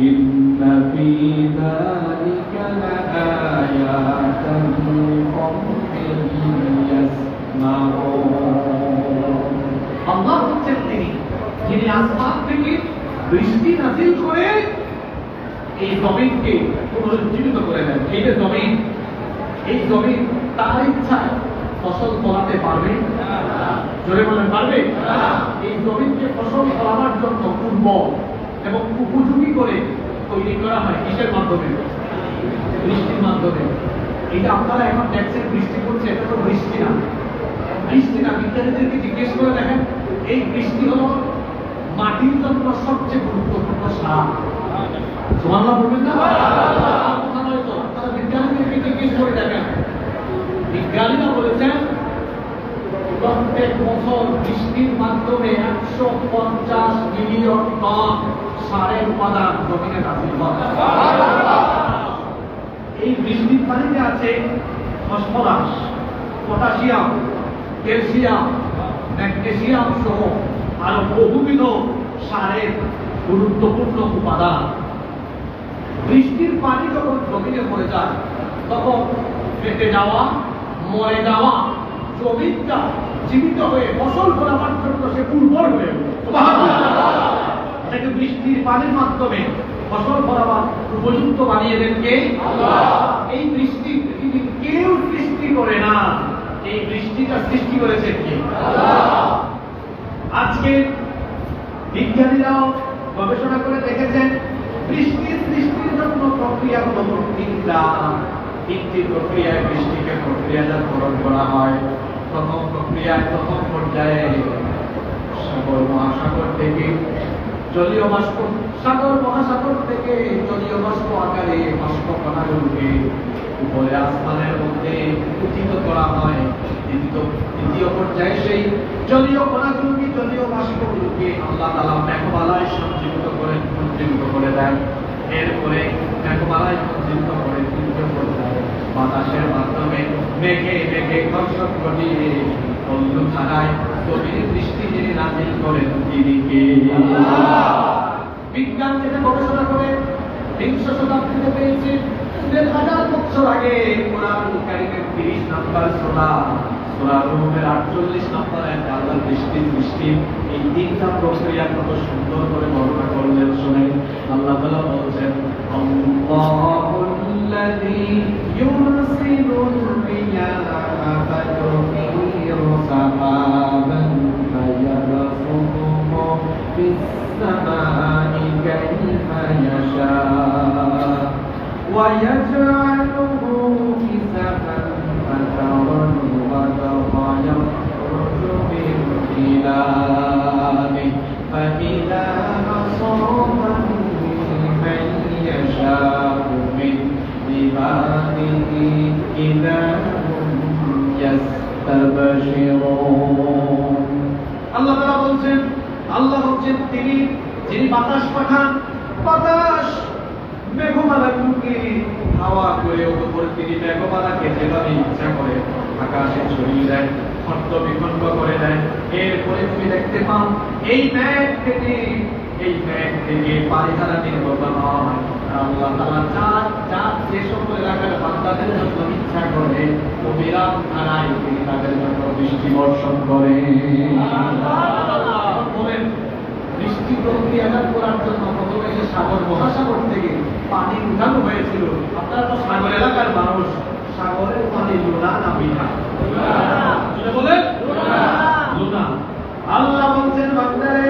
ইন্না ফী যালিকা লাআয়াতান লিকাওমিন ইয়াসমাউন। আল্লাহ হচ্ছেন যিনি আসমান থেকে বৃষ্টি নাযিল করে এই জমিনকে পুনরুজ্জীবিত করে দেন। এই যে জমিন, এই জমিন তার ইচ্ছায় ফসল ফলাতে পারবে? জোরে বলেন পারবে? এই জমিনকে ফসল ফলাবার জন্য উর্বর এবং উপযোগী করে তৈরি করা হয় কিসের মাধ্যমে? বৃষ্টির মাধ্যমে। এই যে আপনারা এখন দেখছেন বৃষ্টি পড়ছে, এটা তো বৃষ্টি না। বিজ্ঞানীদেরকে জিজ্ঞেস করে দেখেন, এই বৃষ্টি হলো মাটির জন্য সবচেয়ে গুরুত্বপূর্ণ সার। সুবহানাল্লাহ বলবেন না? আপনারা বিজ্ঞানীদেরকে জিজ্ঞেস করে দেখেন, বিজ্ঞানীরা বলেছেন প্রত্যেক বছর বৃষ্টির মাধ্যমে 150 মিলিয়ন টন সারের উপাদান জমিনে নাযিল হয়। এই বৃষ্টির পানিতে আছে ফসফরাস, পটাশিয়াম, ক্যালসিয়াম, ম্যাগনেসিয়াম সহ আরো বহুবিধ সারের গুরুত্বপূর্ণ উপাদান। বৃষ্টির পানি যখন জমিনে পড়ে যায় তখন ফেটে যাওয়া, মরে যাওয়া জমিটা জীবিত হয়ে ফসল ফলাবার জন্য সে উর্বর হয়ে এটাকে বৃষ্টির পানির মাধ্যমে ফসল ফলাবার উপযুক্ত বানিয়ে দেন কে? আল্লাহ। এই বৃষ্টি পৃথিবীর কেউ সৃষ্টি করে না, এই বৃষ্টিটা সৃষ্টি করেছেন কে? আল্লাহ। আজকে বিজ্ঞানীরাও গবেষণা করে দেখেছেন বৃষ্টির সৃষ্টির জন্য প্রক্রিয়া হলো তিনটি প্রক্রিয়ায় বৃষ্টিকে প্রক্রিয়াজাতকরণ করা হয়। প্রথম প্রক্রিয়ায় প্রথম পর্যায়ে সাগর মহাসাগর থেকে জলীয় বাষ্প, সাগর মহাসাগর থেকে জলীয় বাষ্প আকারে বাষ্প কণাগুলোকে উপরে আসমানের মধ্যে উত্থিত করা হয়। দ্বিতীয় পর্যায়ে সেই জলীয় কণাগুলোকে, জলীয় বাষ্পগুলোকে আল্লাহ তাআলা মেঘমালায় সঞ্জীবিত করে দেন। এরপরে মেঘমালায় সঞ্জীবিত করে তৃতীয় পর্যায়ে বাতাসের মাধ্যমে মেঘে ঘর্ষণ ঘটিয়ে অল্লু ধারায় জমিনে বৃষ্টি যিনি নাযিল করেন তিনি কে? বিজ্ঞান থেকে গবেষণা করে 20 শতাব্দীতে পেয়েছে 1000 বছর আগে কোরআন কারীমের 30 নম্বর সূরা সূরা রুমের 48 নম্বর আয়াতে আল্লাহ বৃষ্টি এই তিনটা প্রক্রিয়া কত সুন্দর করে বর্ণনা করলেন শুনেন। আল্লাহ তাআলা বলছেন আল্লাহুল্লাযী ইউরসিলুর রিয়াহা ফাতুথিরু সাহাবান ফায়াবসুতুহু ফিস সামাই কাইফা ইয়াশা ويجعله كسفا فترى الودق يخرج من خلاله فإذا أصاب من يشاء من عباده إذا هم يستبشرون আল্লাহ তাআলা বলছেন আল্লাহ হচ্ছেন তিনি যিনি বাতাস পাঠান, বাতাস মেঘমালাগুলোকে হাওয়া করে উপর তিনি মেঘমালাকে যেভাবে ইচ্ছা করে আকাশে ছড়িয়ে দেয়, খণ্ড বিখণ্ড করে দেয়। এরপরে তুমি দেখতে পাও এই মেঘ থেকে পানি ধারা নির্গত হয়। আল্লাহ তাআলা চাঁদ যে সকল এলাকার বান্দাদের জন্য ইচ্ছা করে অবিরাম ধারায় তিনি তাদের জন্য বৃষ্টি বর্ষণ করে। বলেন বৃষ্টি প্রক্রিয়াজাত করার জন্য প্রথমে যে সাগর মহাসাগর থেকে পানি উঠানো হয়েছিল, আপনারা তো সাগর এলাকার মানুষ, সাগরের পানি লুনা না মিঠা? বলেন লুনা। আল্লাহ বলছেন বান্দারে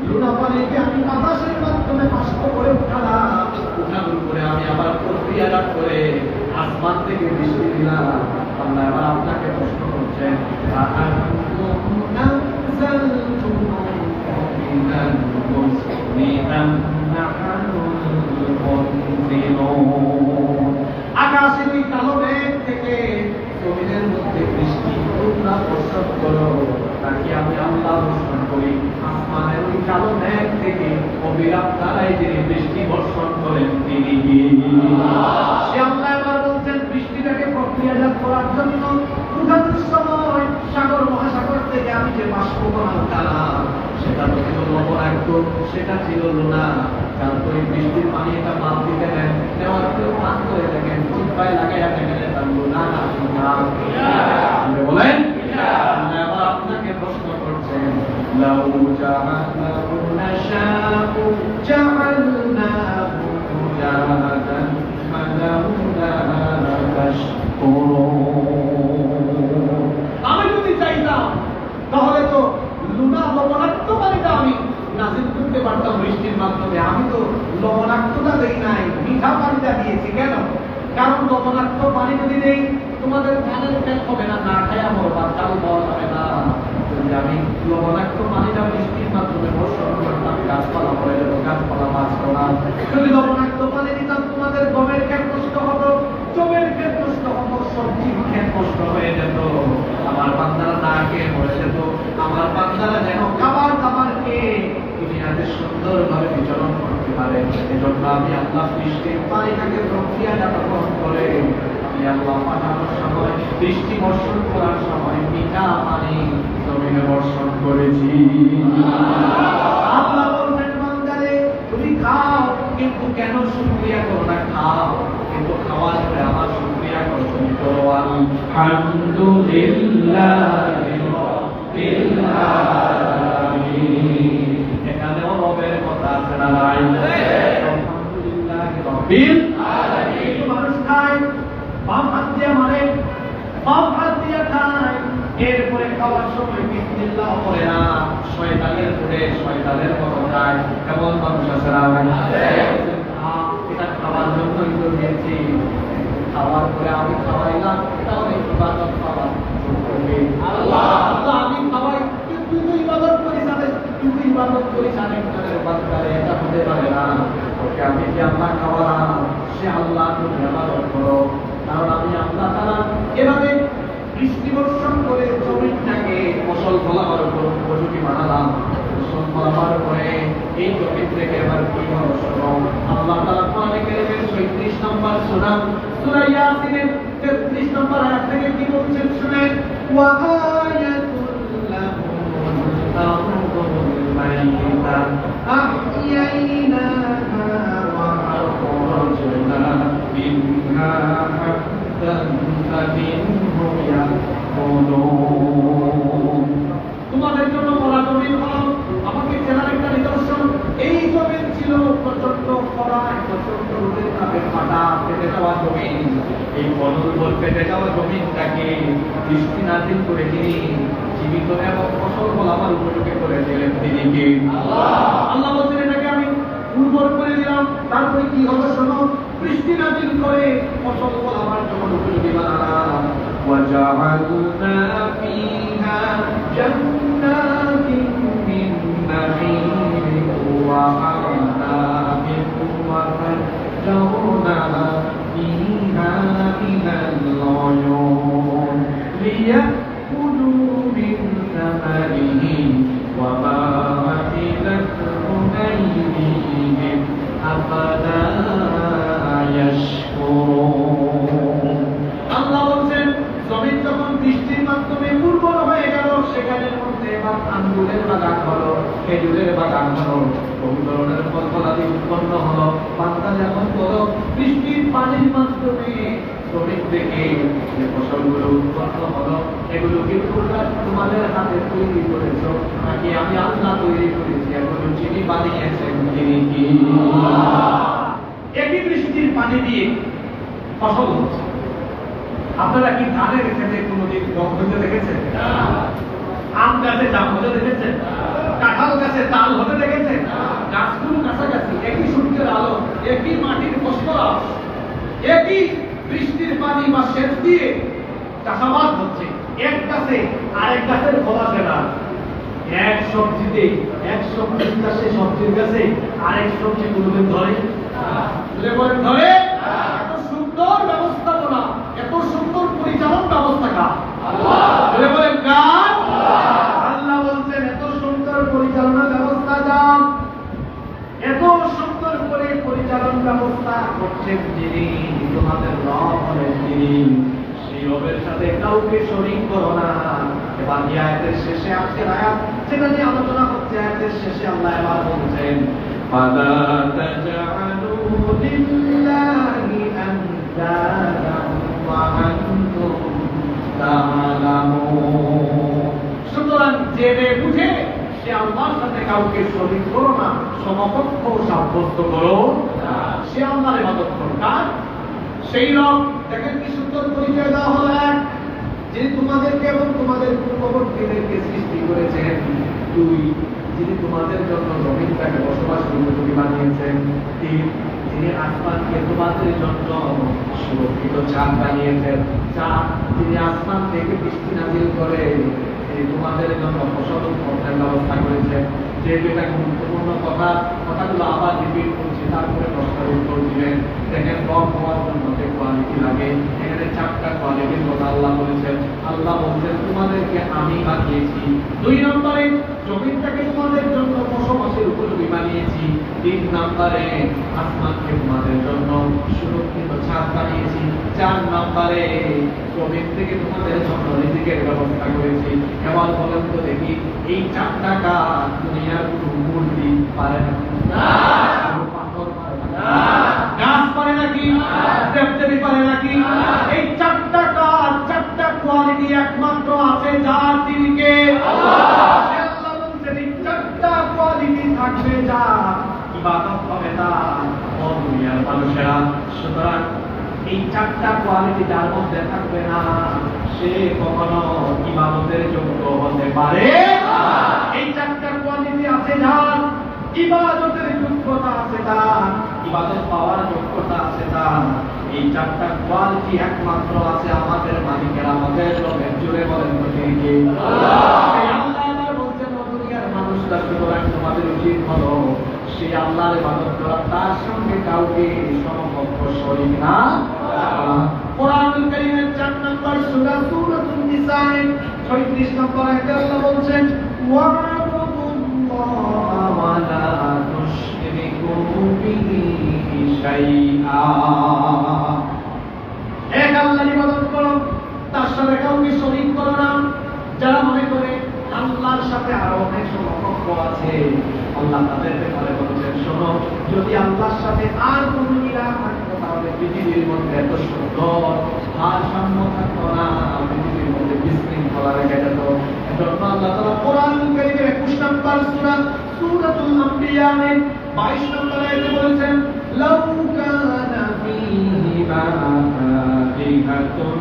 লুনা পানিকে আমি বাতাসের মাধ্যমে বাষ্প করে উঠালাম, উঠানোর পরে আমি আবার প্রক্রিয়াজাত করে আসমান থেকে বৃষ্টি দিলাম। আল্লাহ আবার আপনাকে প্রশ্ন করছেন আকাশের ওই কালো মেঘ থেকে জমিনের মধ্যে বৃষ্টি তোমরা বর্ষণ করো নাকি আমি আল্লাহ বর্ষণ করি? আসমানের ওই কালো মেঘ থেকে অবিরাম ধারায় যিনি বৃষ্টি বর্ষণ করেন তিনি কি? সে আল্লাহ এবার বলছেন বৃষ্টিটাকে প্রক্রিয়াজাত করার জন্য উঠানোর সময় সাগর মহাসাগর থেকে আমি যে বাষ্পকণা উঠালাম সেটা তো ছিল লবণাক্ত, সেটা ছিল লুনা। কারণ ওই বৃষ্টির পানি এটা মাপ দিতে নেন, নেওয়ার পরে পান করে দেখেন, চিপায় লাগাইয়া দেখেন এটা লুনা না মিঠা? বলেন আল্লাহ আপনাকে প্রশ্ন করছেন লাউ জাআলনাহু নাশাউ জাআলনাহু জাহাদান ফালাউলা তাশকুরুন। আমি যদি চাইতাম তাহলে তো লুনা লবণাক্ত পানিটা আমি নাজিল করতে পারতাম বৃষ্টির মাধ্যমে। আমি তো লবণাক্তটা দেই নাই, মিঠা পানিটা দিয়েছি। কেন? কারণ লবণাক্ত পানি যদি দেই তোমাদের ধানের পেট হবে না, না খায়া মরবা, চাল পাওয়া যাবে না। যদি আমি লবণাক্ত পানিটা বৃষ্টির মাধ্যমে বর্ষণ করতাম গাছপালা পড়ে যেত, গাছপালা বাঁচত না। যদি লবণাক্ত পানি দিতাম তোমাদের গমের ক্ষেত নষ্ট হতো, জমের ক্ষেত নষ্ট হতো, সবজির ক্ষেত নষ্ট হয়ে যেত, আমার বান্দারা না খেয়ে মরে যেত। আমার বান্দারা যেন খাবার দাবার খেয়ে দুনিয়াতে সুন্দরভাবে বিচরণ করতে পারে, এজন্য আমি আল্লাহ বৃষ্টির পানিটাকে প্রক্রিয়াজাত করে আমি আল্লাহ পাঠানোর সময় বৃষ্টি বর্ষণ করার সময় মিঠা পানি জমিনে বর্ষণ করেছি। আল্লাহ বলছেন বান্দারে তুমি খাও, কিন্তু কেন শুকরিয়া করো না? খাও কিন্তু খাওয়ার পরে আমার শুকরিয়া করো, তুমি করো আলহামদুলিল্লাহি রাব্বিল আলামিন। এখানেও রবের কথা আছে না নাই? আলহামদুলিল্লাহি রাব্বিল আলামিন। মানুষ খায় বাম হাত দিয়ে মারে, বাম হাত দিয়ে খায়, এরপরে খাওয়ার সময় বিসমিল্লাহ বলে না, শয়তানের পরে শয়তানের মতো খায়। কেমন মানুষ আছে না? এটা খাওয়ার জন্যই তো দিয়েছি, খাওয়ার পরে আমি খাওয়াইলাম, এটা অনেক ইবাদত খাওয়া আল্লাহ আল্লাহ আমি খাওয়াই, তুই তো ইবাদত করিস, তুই তো ইবাদত করিস আরেকজনের বাচ্চারে, এটা হতে পারে না। ওকে আমি যে আল্লাহ খাওয়ালাম, সে আল্লাহ তুমি ইবাদত করো। কারণ আমি আল্লাহ তাআলা এভাবে বৃষ্টি বর্ষণ করে জমিটাকে ফসল ফলাবার উপর উপযোগী বানালাম। ফসল ফলাবার পরে এই জমি থেকে এবার কি হলো শোনো। আল্লাহ তাআলা কোরআনে কারীমের ৩৬ নম্বর সূরা সূরা ইয়াসিনের ৩৩ নম্বর আয়াত থেকে কি বলছেন শুনেন। ওয়া আয়াতুল লাহুমুল আরদুল মাইতা আহইয়াইনাহা ওয়া আখরাজনা মিন উর্বর পেটে যাওয়া জমিনটাকে বৃষ্টি নাজিল করে তিনি জীবিত এবং ফসল ফলাবার উপযোগী করে দিলেন। তিনি কে? আল্লাহ বলছেন এটাকে আমি উর্বর করে দিলাম, তারপরে কি হবে শোনো, বৃষ্টি নাজিল করে ফসল ফলাবার জন্য উপযোগী বানালাম। وجعلنا فيها جنات من نخيل وأعناب وفجرنا فيها من العيون ليأكلوا من ثمره وما عملته أيديهم أفلا يشكرون। আল্লাহ বলছেন জমিন যখন বৃষ্টির মাধ্যমে উর্বর হয়ে গেল, সেখানের মধ্যে এবার আঙ্গুরের বাগান হলো, খেজুরের বাগান হলো, বহু ধরনের ফল ফলাদি উৎপন্ন হলো। বান্দা যখন বলো বৃষ্টির পানির মাধ্যমে জমিন থেকে যে ফসলগুলো উৎপন্ন হলো, এগুলো কি তোমরা তোমাদের হাতে তৈরি করেছো নাকি আমি আল্লাহ তৈরি করেছি? এগুলো যিনি বানিয়েছেন তিনি কি? একই বৃষ্টির পানি দিয়ে ফসল হচ্ছে। আপনারা কি ধানের ক্ষেত্রে কোনোদিন গম হতে দেখেছেন? আম গাছে জাম হতে দেখেছেন? কাঁঠাল গাছে তাল হতে দেখেছেন? গাছগুলো কাছাকাছি, একই সূর্যের আলো, একই মাটির ফসফরাস, একই বৃষ্টির পানি বা সেচ দিয়ে চাষাবাদ হচ্ছে। এক গাছে আরেক গাছের ফল আসে না। এক সবজিতে এক সবজি চাষে সবজির গাছে আরেক সবজি কোনোদিন ধরে ধরে? এত সুন্দর ব্যবস্থাপনা, এত সুন্দর পরিচালন ব্যবস্থা কার? আল্লাহ বলছেন এত সুন্দর পরিচালনা ব্যবস্থা যান, এত সুন্দর করে পরিচালন ব্যবস্থা করছেন যিনি, তোমাদের রব হলেন যিনি। সেই রবের সাথে কাউকে শরীক করো না। এবার আয়াতের শেষে আজকের আয়াত যেটা নিয়ে আলোচনা হচ্ছে, আয়াতের শেষে আল্লাহ এবার বলছেন ফালা তাজআলু লিল্লাহি আনদাদান ওয়া আনতুম তা'লামুন। সুতরাং জেনে বুঝে সে আল্লাহর সাথে কাউকে শরীক করো না, সমকক্ষ সাব্যস্ত করো না। সে আল্লাহর ইবাদত করো। কার? সেই রব। দেখেন কি সুন্দর পরিচয় দেওয়া হলো, এক যিনি তোমাদেরকে এবং তোমাদের পূর্ববর্তীদেরকে সৃষ্টি করেছেন। দুই, যিনি তোমাদের জন্য জমিনটাকে বসবাস উপযোগী বানিয়েছেন। তিন, যিনি আসমানকে তোমাদের জন্য সুরক্ষিত ছাদ বানিয়েছেন। চার, যিনি আসমান থেকে বৃষ্টি নাজিল করে তিনি তোমাদের জন্য ফসল উৎপাদনের ব্যবস্থা করেছেন। যেহেতু এটা গুরুত্বপূর্ণ কথাগুলো আবার রিপিট করছি, তারপরে প্রশ্নের উত্তর দিবেন। দেখেন রব হওয়ার জন্য যে কোয়ালিটি লাগে, এখানে চারটা কোয়ালিটির কথা আল্লাহ বলেছেন। আল্লাহ বলছেন তোমাদেরকে আমি বানিয়েছি। দুই নম্বরে জমিনটাকে তোমাদের জন্য বসবাসের উপযোগী বানিয়েছি। তিন নম্বরে আসমানকে তোমাদের জন্য সুরক্ষিত ছাদ বানিয়েছি। চার নম্বরে জমিন থেকে তোমাদের জন্য রিজিকের ব্যবস্থা করেছি। এবার বলেন তো দেখি, এই চারটা কাজ দুনিয়ার কোনো মূর্তি পারে না? পাথর পারে না? গাছ পারে নাকি? দেবদেবী পারে নাকি? এই চারটা কাজ, চারটা কোয়ালিটি একমাত্র আছে যার, তিনি কে? আল্লাহ বলছেন এই চারটা কোয়ালিটি থাকবে যার, ইবাদত হবে তার। ও দুনিয়ার মানুষেরা, সুতরাং এই চারটা কোয়ালিটি যার মধ্যে থাকবে না, সে কখনো ইবাদতের যোগ্য হতে পারে না। এই চারটা কোয়ালিটি আছে যার, ইবাদতের যোগ্যতা আছে তার, ইবাদত পাওয়ার যোগ্যতা আছে তার। এই চারটা কোয়ালিটি একমাত্র আছে আমাদের মালিকের, আমাদের রবের। জুড়ে বলেন তো তিনি কে? আল্লাহ বলছেন ও দুনিয়ার মানুষরা, সুতরাং তোমাদের উচিত হলো সেই আল্লাহর ইবাদত করা, তার সঙ্গে কাউকে সমকক্ষ শরীক না। কোরআনুল কারীমের 4 নম্বর সূরা সূরাতুন নিসা 36 নম্বর আয়াতে আল্লাহ বলছেন ওয়া'বুদুল্লাহা ওয়া লা তুশরিকু বিহি শাইআ। এক আল্লাহর ইবাদত করো, তার সাথে কাউকে শরীক করো না। যারা মনে করে আল্লাহর সাথে আরো অনেক সমকক্ষ আছে, আল্লাহ তাদের ব্যাপারে বলছেন শোনো, যদি আল্লাহর সাথে আর কোনো ইলাহ থাকতো তাহলে পৃথিবীর মধ্যে এত সুন্দর ভারসাম্য থাকতো না, পৃথিবীর মধ্যে বিশৃঙ্খলা রেখে যেত। এজন্য আল্লাহ তাআলা কোরআনুল কারীমের 21 নম্বর সূরা সূরাতুল আম্বিয়া 22 নম্বর আয়াতে বলেছেন লাউ কানা ফীহিমা আলিহাতুন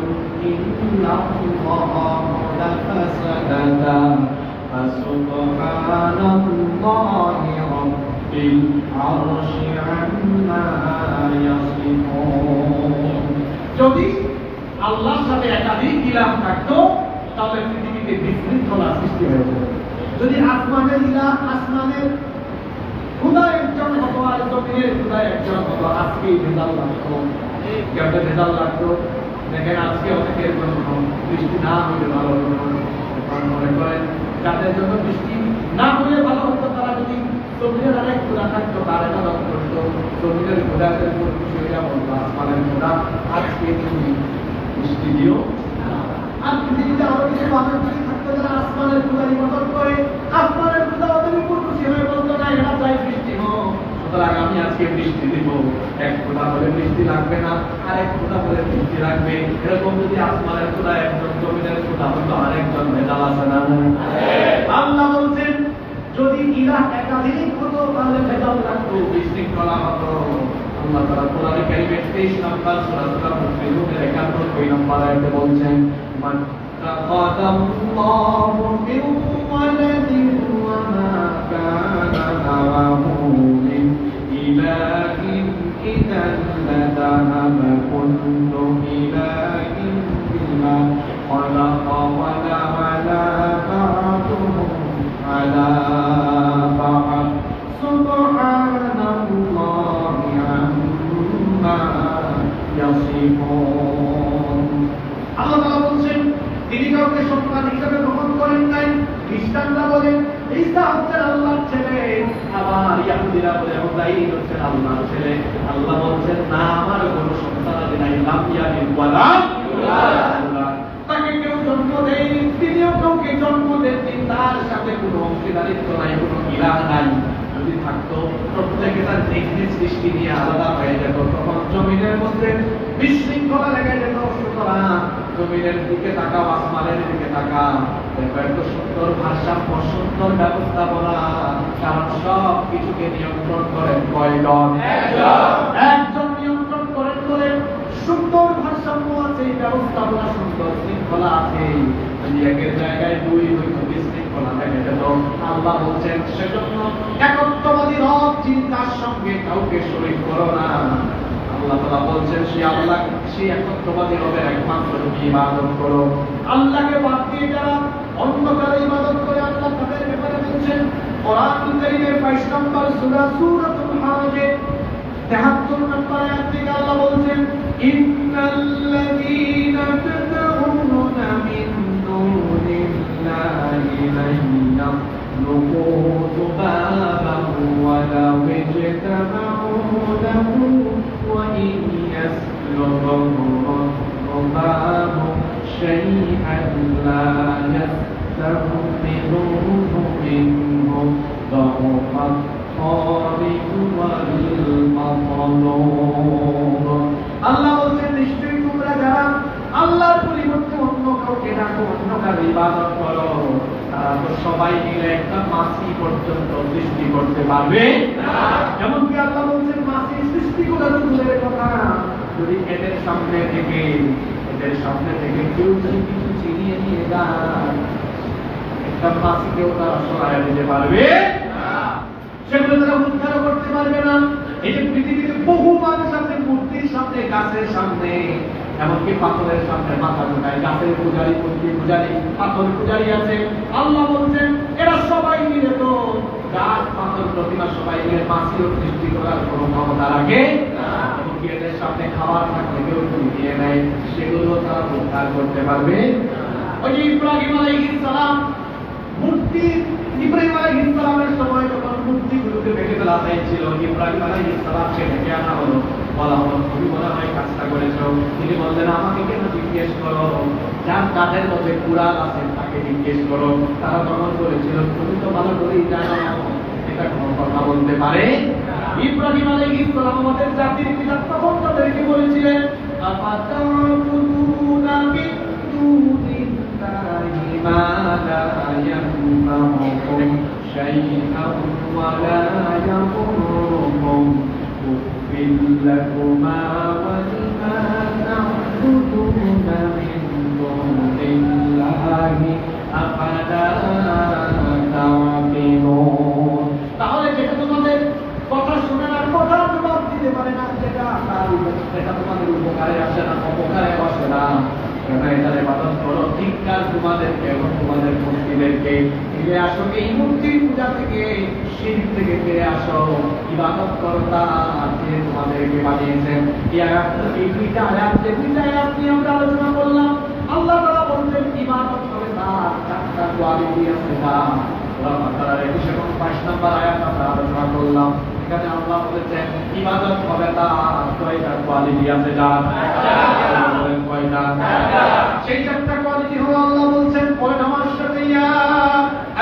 ইন্নাল্লাহ লাফাসাদাতা ফাসুবহানাল্লাহি রাব্বিল আরশি আম্মা ইয়াসিফুন। যদি আল্লাহর সাথে একাধিক ইলাহ থাকতো তাহলে পৃথিবীতে বিশৃঙ্খলা সৃষ্টি হয়ে যেত। যদি আসমানের ইলাহ, আসমানের খোদা একজন হতো আর জমিনের খোদা একজন হতো, আজকেই ভেজাল লাগতো। কেমন ভেজাল লাগতো দেখেন, আজকে অনেকের জন্য বৃষ্টি না হলে ভালো হতো। মনে করেন যাদের জন্য বৃষ্টি না হলে ভালো হতো, তারা যদি জমিনের অনেক খোদা থাকতো তার ইবাদত করতো। জমিনের খোদাদের উপর খুশি হইয়া বলতো আসমানের খোদা আজকে তুমি বৃষ্টি দিও। আর পৃথিবীতে আরো কিছু মানুষ যদি থাকতো যারা আসমানের খোদার ইবাদত করে, আসমানের খোদা ওদের উপর খুশি হয়ে বলতো না এরা চাই বৃষ্টি হোক, সুতরাং আমি আজকে বৃষ্টি দিব। এক খোদা বলে বৃষ্টি লাগবে না, আর এক খোদা বলে বৃষ্টি লাগবে। এরকম যদি আসমানের খোদা একজন, জমিনের খোদা হতো আরেকজন, ভেজাল আছে না? আল্লাহ বলছেন যদি ইলাহ একাধিক হতো তাহলে ভেজাল লাগতো, বিশৃঙ্খলা হতো। আল্লাহ তাআলা কোরআনে কারীমের 23 নম্বর সূরা সূরা মুফিরুনের 91 নম্বর আয়াতে বলছেন মান তাকাদাল্লাহু মিন ওয়ালাদিন ওয়া মা কানা লাহু মিন ইলাহিন ইদান লাযাহাবা কুল্লু ইলাহিন বিমা খালাকা ওয়া লা বা'দুহুম আলা বা'দ সুবহানাল্লাহি আম্মা ইয়াসিফুন। আল্লাহ তাআলা বলছেন তিনি কাউকে সন্তান হিসেবে গ্রহণ করেন নাই। খ্রিস্টানরা বলে ঈসা হচ্ছেন আল্লাহর ছেলে, আবার ইহুদিরা বলে উযাইর হচ্ছেন আল্লাহর ছেলে। আল্লাহ বলছেন না, আমার কোনো সন্তান নাই, লাম ইয়ালিদ ওয়া লাম ইউলাদ। তাকে কেউ জন্ম দেয়নি, তিনিও কাউকে জন্ম দেননি, তার সাথে কোনো অংশীদারিত্ব নাই, কোনো ইলাহ নাই। যদি থাকতো প্রত্যেকে তার নিজ নিজ সৃষ্টি নিয়ে আলাদা হয়ে যেত, তখন জমিনের মধ্যে বিশৃঙ্খলা লেগে যেত। সুতরাং জমিনের দিকে তাকাও, আসমানের দিকে তাকাও, দেখো এত সুন্দর ভারসাম্য, সুন্দর ব্যবস্থাপনা। কারণ সব কিছুকে নিয়ন্ত্রণ করেন কয়জন? একজন নিয়ন্ত্রণ করেন বলে সুন্দর ভারসাম্য আছে, ব্যবস্থাপনা সুন্দর, শৃঙ্খলা আছে। যদি একের জায়গায় দুই হইত বিশৃঙ্খলা লেগে যেত। আল্লাহ বলছেন সেজন্য একত্ববাদী রব চিন্তার সঙ্গে কাউকে শরীক করো না। আল্লাহ তাআলা বলছেন সেই আল্লাহ, সেই একত্ববাদী রবের একমাত্র তুমি ইবাদত করো। আল্লাহকে বাদ দিয়ে যারা অন্য কারো ইবাদত করে আল্লাহ তাদের ব্যাপারে বলছেন কোরআনুল কারীমের 22 নম্বর সূরা সূরাতুল হাজে 73 নম্বর আয়াত থেকে আল্লাহ বলছেন ইন্নাল্লাযীনা তাদউনা মিন দুনিল্লাহি লা ইয়াখলুকু যুবাবান ওয়া লাউ ইজতামাউ লাহু ওয়া ইন ইয়াসলুবহুম যুবাবু শাইআন লা يستغفروه منه ضعف الطالب والمطلوب। আল্লাহ বলছেন নিশ্চয়ই তোমরা যারা আল্লাহর পরিবর্তে অন্য কাউকে ডাকো, অন্য কারো ইবাদত করো, তারা তো সবাই মিলে একটা মাছি পর্যন্ত সৃষ্টি করতে পারবে না। এমনকি আল্লাহ বলছেন মাছি সৃষ্টি করা তো দূরের কথা, যদি এদের সামনে থেকে কেউ যদি কিছু ছিনিয়ে নিয়ে যায়, একটা মাছিকেও তারা সরায় দিতে পারবে না, সেগুলো তারা উদ্ধার করতে পারবে না। এই যে পৃথিবীতে বহু মানুষ আছে মূর্তির সামনে, গাছের সামনে, এমনকি পাথরের সামনে মাথা ঢোকায়। গাছের পূজারী, মূর্তির পূজারী, পাথর পূজারী আছে। আল্লাহ বলছেন এরা সবাই মিলে তো গাছ, পাথর, প্রতিমা সবাই মিলে মাছিও সৃষ্টি করার কোনো ক্ষমতা রাখে না। এমনকি এদের সামনে খাবার থাকলে কেউ যদি দিয়ে নেয়, সেগুলো তারা উদ্ধার করতে পারবে না। ওই যে ইব্রাহিম আলাইহিস সালাম মূর্তি, ইব্রাহিম আলাইহিস সালামের সময় যখন মূর্তিগুলোকে ভেঙে ফেলা হয়েছিল, ইব্রাহিম আলাইহিস সালামকে ডেকে আনা হলো, বলা হলো তুমি মনে হয় কাজটা করেছো। তিনি বললেন আমাকে কেন জিজ্ঞেস করো, যার কাঁধের মধ্যে কুড়াল আছে তাকে জিজ্ঞেস করো। তারা তখন বলেছিল তুমি তো ভালো করেই জানো এটা কোনো কথা বলতে পারে। ইব্রাহিম আলাইহিস সালাম আমাদের জাতির পিতা, তখন তাদেরকে বলেছিলেন আফাতাবুদুনা মিন দুনিল্লাহি মা লা ইয়ানফাউকুম শাইআন ওয়া লা ইয়াদুররুকুম উফিল লাকুমা ওয়া লিমা তা'বুদুনা মিন দুনিল্লাহি আফালা তা'কিলুন। তাহলে যেটা তোমাদের কথা শুনে না, কথা জবাব দিতে পারে না, যেটা তোমাদের উপকারে আসে না, অপকারে আসে না, এটার ইবাদত করো। ধিক্কার তোমাদেরকে এবং তোমাদের মূর্তিদেরকে। ফিরে আসো এই মূর্তির পূজা থেকে, শিরক থেকে ফিরে আসো, ইবাদত করো তার যে তোমাদেরকে বানিয়েছেন। এই দুইটা আয়াত, যে দুইটা আয়াত নিয়ে আমরা আলোচনা করলাম, আল্লাহ তাআলা বললেন ইবাদত করে তার চারটা কোয়ালিটি আছে। সূরা বাকারার 21 এবং 22 নম্বর আয়াত আমরা আলোচনা করলাম। এখানে আল্লাহ বলেছেন ইবাদত হবে তার কয়টা কোয়ালিটি আছে। যার কয়টা? সেই চারটা কোয়ালিটি হলো, আল্লাহ বলছেন পড়েন আমার সাথে, ইয়া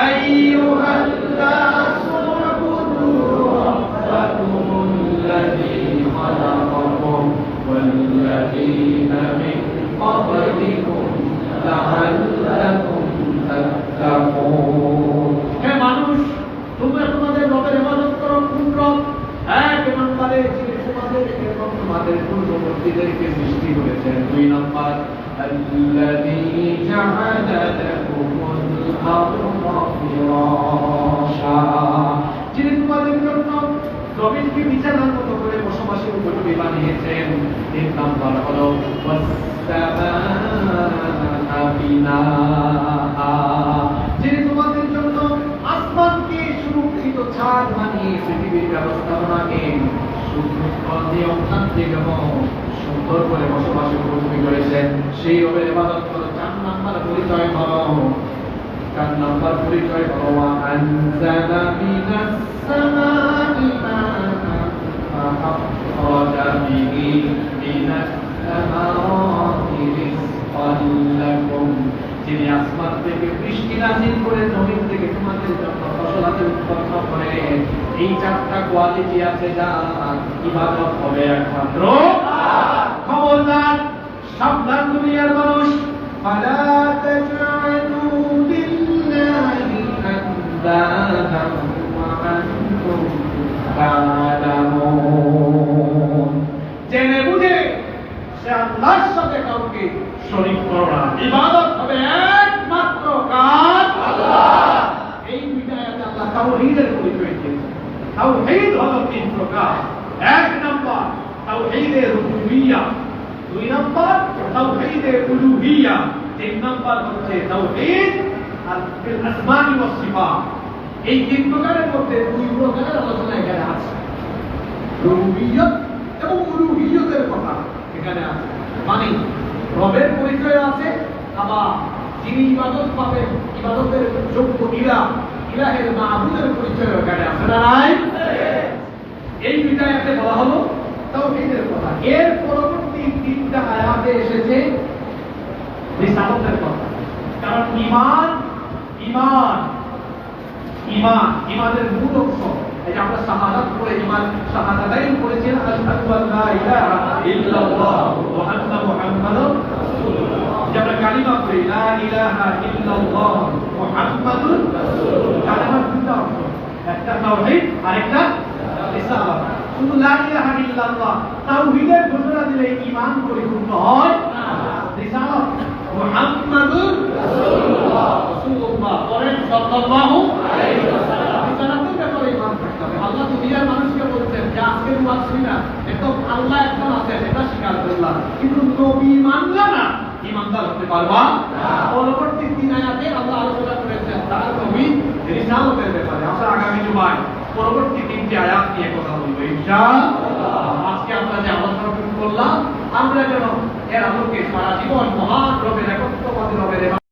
আইয়ুহান নাসু উবুদু রাব্বাকুমুল্লাযী খালাকাকুম ওয়াল্লাযীনা মিন ক্বাবলিকুম লাআল্লাকুম তাত্তাকুন। হে মানুষ, তোমরা তোমাদের রবের ইবাদত করো। কোন রব? এক নম্বরে যিনি তোমাদেরকে এবং তোমাদের পূর্ববর্তীদেরকে সৃষ্টি করেছেন। দুই নম্বর আল্লাযী জাআলা লাকুমুল আরদা ফিরাশা, যিনি তোমাদের জন্য জমিনকে বিছানার মতো করে বসবাসের উপযোগী বানিয়েছেন। তিন নম্বর হলো ওয়াস-সামাআ বিনাআ, যিনি তোমাদের জন্য আসমানকে সুরক্ষিত ছাদ বানিয়ে পৃথিবীর ব্যবস্থাপনাকে নিয়মতান্ত্রিক এবং সুন্দর করে বসবাসের উপযোগী করেছেন। সেই রবের ইবাদত করো। চার নম্বর পরিচয় হলো, চার নম্বর পরিচয় হলো আনজালা মিনাস সামাই মাআন ফাআখরাজা বিহি মিনাস সামারাতি রিজকান লাকুম, যিনি আসমান থেকে বৃষ্টি নাযিল করে জমিন থেকে তোমাদের জন্য ফসলাদি উৎপন্ন করে। এই চারটা কোয়ালিটি আছে, যা ইবাদত হবে একমাত্র আল্লাহ। খবরদার, সাবধান দুনিয়ার মানুষ, ফালা তাজআলু লিল্লাহি আনদাদান ওয়া আনতুম তা'লামুন। জেনে বুঝে সে আল্লাহর সাথে কাউকে শরীক করো না। ইবাদত হবে একমাত্র কার? আল্লাহ। এই বিদায়াতে আল্লাহ তাওহীদের পরিচয় দিয়েছেন। তাওহীদ হলো তিন প্রকার। এক নম্বর তাওহীদে রুবুবিয়্যাহ, দুই নম্বর তাওহীদে উলুহিয়্যাহ, তিন নম্বর হচ্ছে তাওহীদ ফিল আসমা'i ওয়াস সিফাত। এই তিন প্রকারের মধ্যে দুই প্রকারের আলোচনা এখানে আছে। রুবুবিয়্যাহ এবং উলুহিয়্যাতের কথা এখানে আছে। মানে রবের পরিচয় আছে, আবার যিনি ইবাদত পাবেন, ইবাদতের যোগ্য ইলাহের মাবুদের পরিচয় এখানে আছে না নাই? এই দুইটা আয়াতে বলা হলো তাওহীদের কথা। এর পরবর্তী তিনটা আয়াতে এসেছে রিসালাতের কথা। কারণ ইমানের মূল অংশ, এই যে আমরা শাহাদাত পড়ে শাহাদাতাইন পড়েছেন, আশহাদু আল্লা ইলাহা ইল্লাল্লাহ ওয়া আন্না মুহাম্মাদুর রাসূলুল্লাহ। যে আমরা কালিমা পড়ি লা ইলাহা ইল্লাল্লাহ মুহাম্মাদুর রাসূলুল্লাহ, কালিমার দুটো অংশ, একটা তাওহীদ আর একটা রিসালাত। শুধু লা ইলাহা ইল্লাল্লাহ তাওহীদের ঘোষণা দিলে ঈমান পরিপূর্ণ হয় না। রিসালাত মুহাম্মাদুর রাসূলুল্লাহ, পরে সাল্লাল্লাহু আলাইহি ওয়াসাল্লাম, রিসালাতের ব্যাপারে ঈমান থাকতে হবে। আল্লাহ দুনিয়ার মানুষকে বলছেন যে আজকের ওয়াজ শুনা একদম আল্লাহ একজন আছেন এটা স্বীকার করলাম, কিন্তু নবী মানলা না, ঈমানদার হতে পারবা না। পরবর্তী তিন আয়াতে আল্লাহ আলোচনা করেছেন তার নবী রিসালাতের ব্যাপারে। আমরা আগামী জুমায় পরবর্তী তিনটি আয়াত নিয়ে কথা বলবো ইনশাআল্লাহ। আজকে আমরা যে আলোচনা করলাম, আমরা যেন এর আলোকে সারা জীবন মহান রবের একত্ববাদী রবের